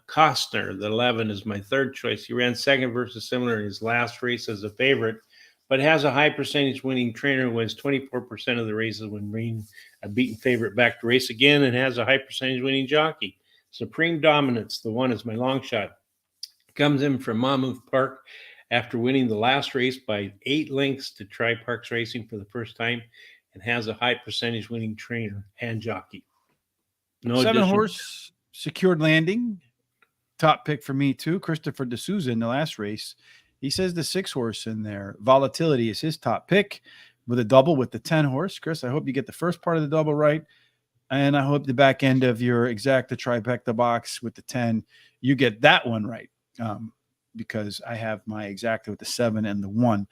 [SPEAKER 2] Costner, the 11, is my third choice. He ran second versus similar in his last race as a favorite, but has a high percentage winning trainer, wins 24% of the races when bringing a beaten favorite back to race again, and has a high percentage winning jockey. Supreme Dominance, the 1, is my long shot. Comes in from Monmouth Park after winning the last race by 8 lengths to try Parx Racing for the first time, and has a high percentage winning trainer and jockey. No
[SPEAKER 1] 7 horse, Secured Landing, top pick for me too. Christopher D'Souza in the last race. He says the 6 horse in there. Volatility is his top pick with a double with the 10 horse. Chris, I hope you get the first part of the double right. And I hope the back end of your exacta trifecta box with the 10, you get that one right. Because I have my exacta with the 7 and the 1.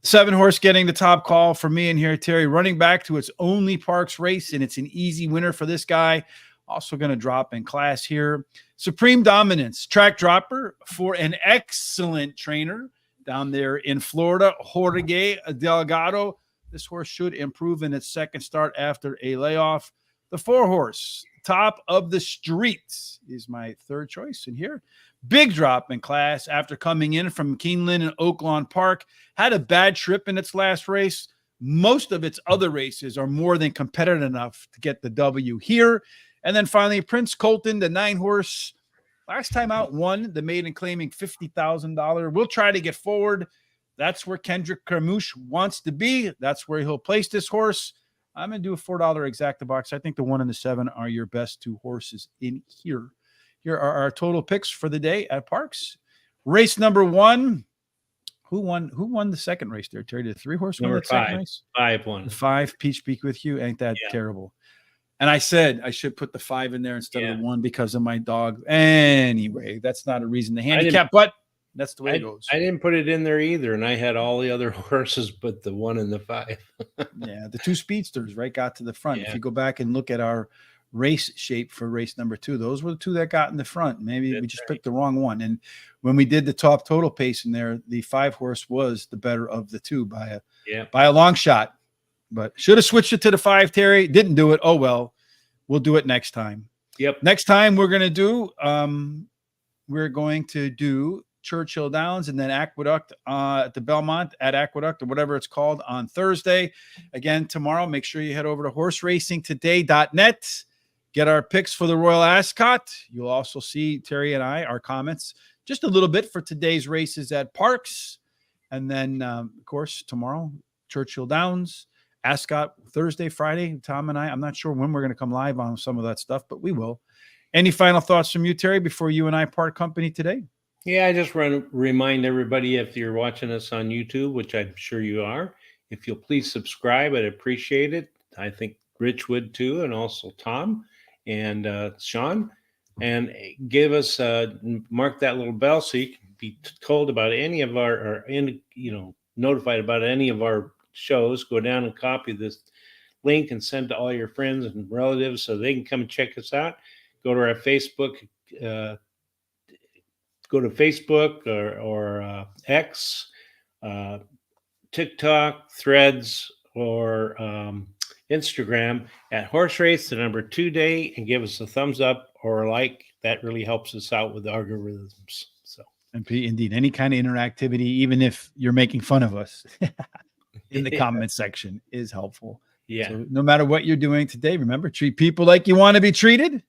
[SPEAKER 1] 7 horse getting the top call for me in here, Terry. Running back to its only Parx race, and it's an easy winner for this guy. Also going to drop in class here. Supreme Dominance, track dropper for an excellent trainer down there in Florida, Jorge Delgado. This horse should improve in its second start after a layoff. The 4 horse, Top of the Streets, is my third choice in here. Big drop in class after coming in from Keeneland and Oaklawn Park. Had a bad trip in its last race. Most of its other races are more than competitive enough to get the W here. And then finally, Prince Colton, the 9 horse, last time out won the maiden, claiming $50,000. We'll try to get forward. That's where Kendrick Carmouche wants to be. That's where he'll place this horse. I'm going to do a $4 exacta box. I think the 1 and the 7 are your best 2 horses in here. Here are our total picks for the day at Parx. Race number 1. Who won the second race there, Terry? Did the 3 horse win the second race?
[SPEAKER 2] 5 won.
[SPEAKER 1] 5, Peach Peak with you. Ain't that terrible? And I said I should put the 5 in there instead of the 1 because of my dog. Anyway, that's not a reason to handicap, but that's the way it goes.
[SPEAKER 2] I didn't put it in there either, and I had all the other horses but the 1 and the 5.
[SPEAKER 1] Yeah, the 2 speedsters, right, got to the front.
[SPEAKER 2] Yeah.
[SPEAKER 1] If you go back and look at our race shape for race number 2, those were the 2 that got in the front. Maybe we just picked the wrong one. And when we did the top total pace in there, the 5 horse was the better of the 2 by a long shot. But should have switched it to the 5, Terry. Didn't do it. Oh, well, we'll do it next time.
[SPEAKER 2] Yep.
[SPEAKER 1] Next time we're going to do Churchill Downs and then Aqueduct at the Belmont at Aqueduct or whatever it's called on Thursday. Again, tomorrow, make sure you head over to horseracingtoday.net. Get our picks for the Royal Ascot. You'll also see Terry and I, our comments, just a little bit for today's races at Parx. And then, of course, tomorrow, Churchill Downs, Ascot, Thursday, Friday, Tom and I. I'm not sure when we're going to come live on some of that stuff, but we will. Any final thoughts from you, Terry, before you and I part company today?
[SPEAKER 2] Yeah, I just want to remind everybody, if you're watching us on YouTube, which I'm sure you are, if you'll please subscribe, I'd appreciate it. I think Rich would too, and also Tom and Sean. And give us, mark that little bell so you can be told about any of our, notified about any of our shows. Go down and copy this link and send to all your friends and relatives so they can come and check us out. Go to our Facebook, or X, TikTok, Threads, or Instagram at Horse Race, the number 2 day, and give us a thumbs up or a like. That really helps us out with the algorithms. So,
[SPEAKER 1] and indeed, any kind of interactivity, even if you're making fun of us in the comment section, is helpful.
[SPEAKER 2] Yeah.
[SPEAKER 1] So no matter what you're doing today, remember, treat people like you want to be treated.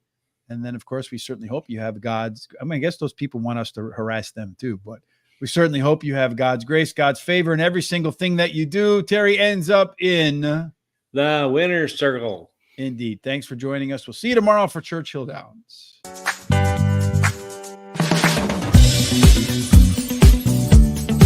[SPEAKER 1] And then, of course, we certainly hope you have I guess those people want us to harass them too, but We certainly hope you have God's grace, God's favor in every single thing that you do. Terry ends up in
[SPEAKER 2] the winner's circle.
[SPEAKER 1] Indeed. Thanks for joining us. We'll see you tomorrow for Churchill Downs.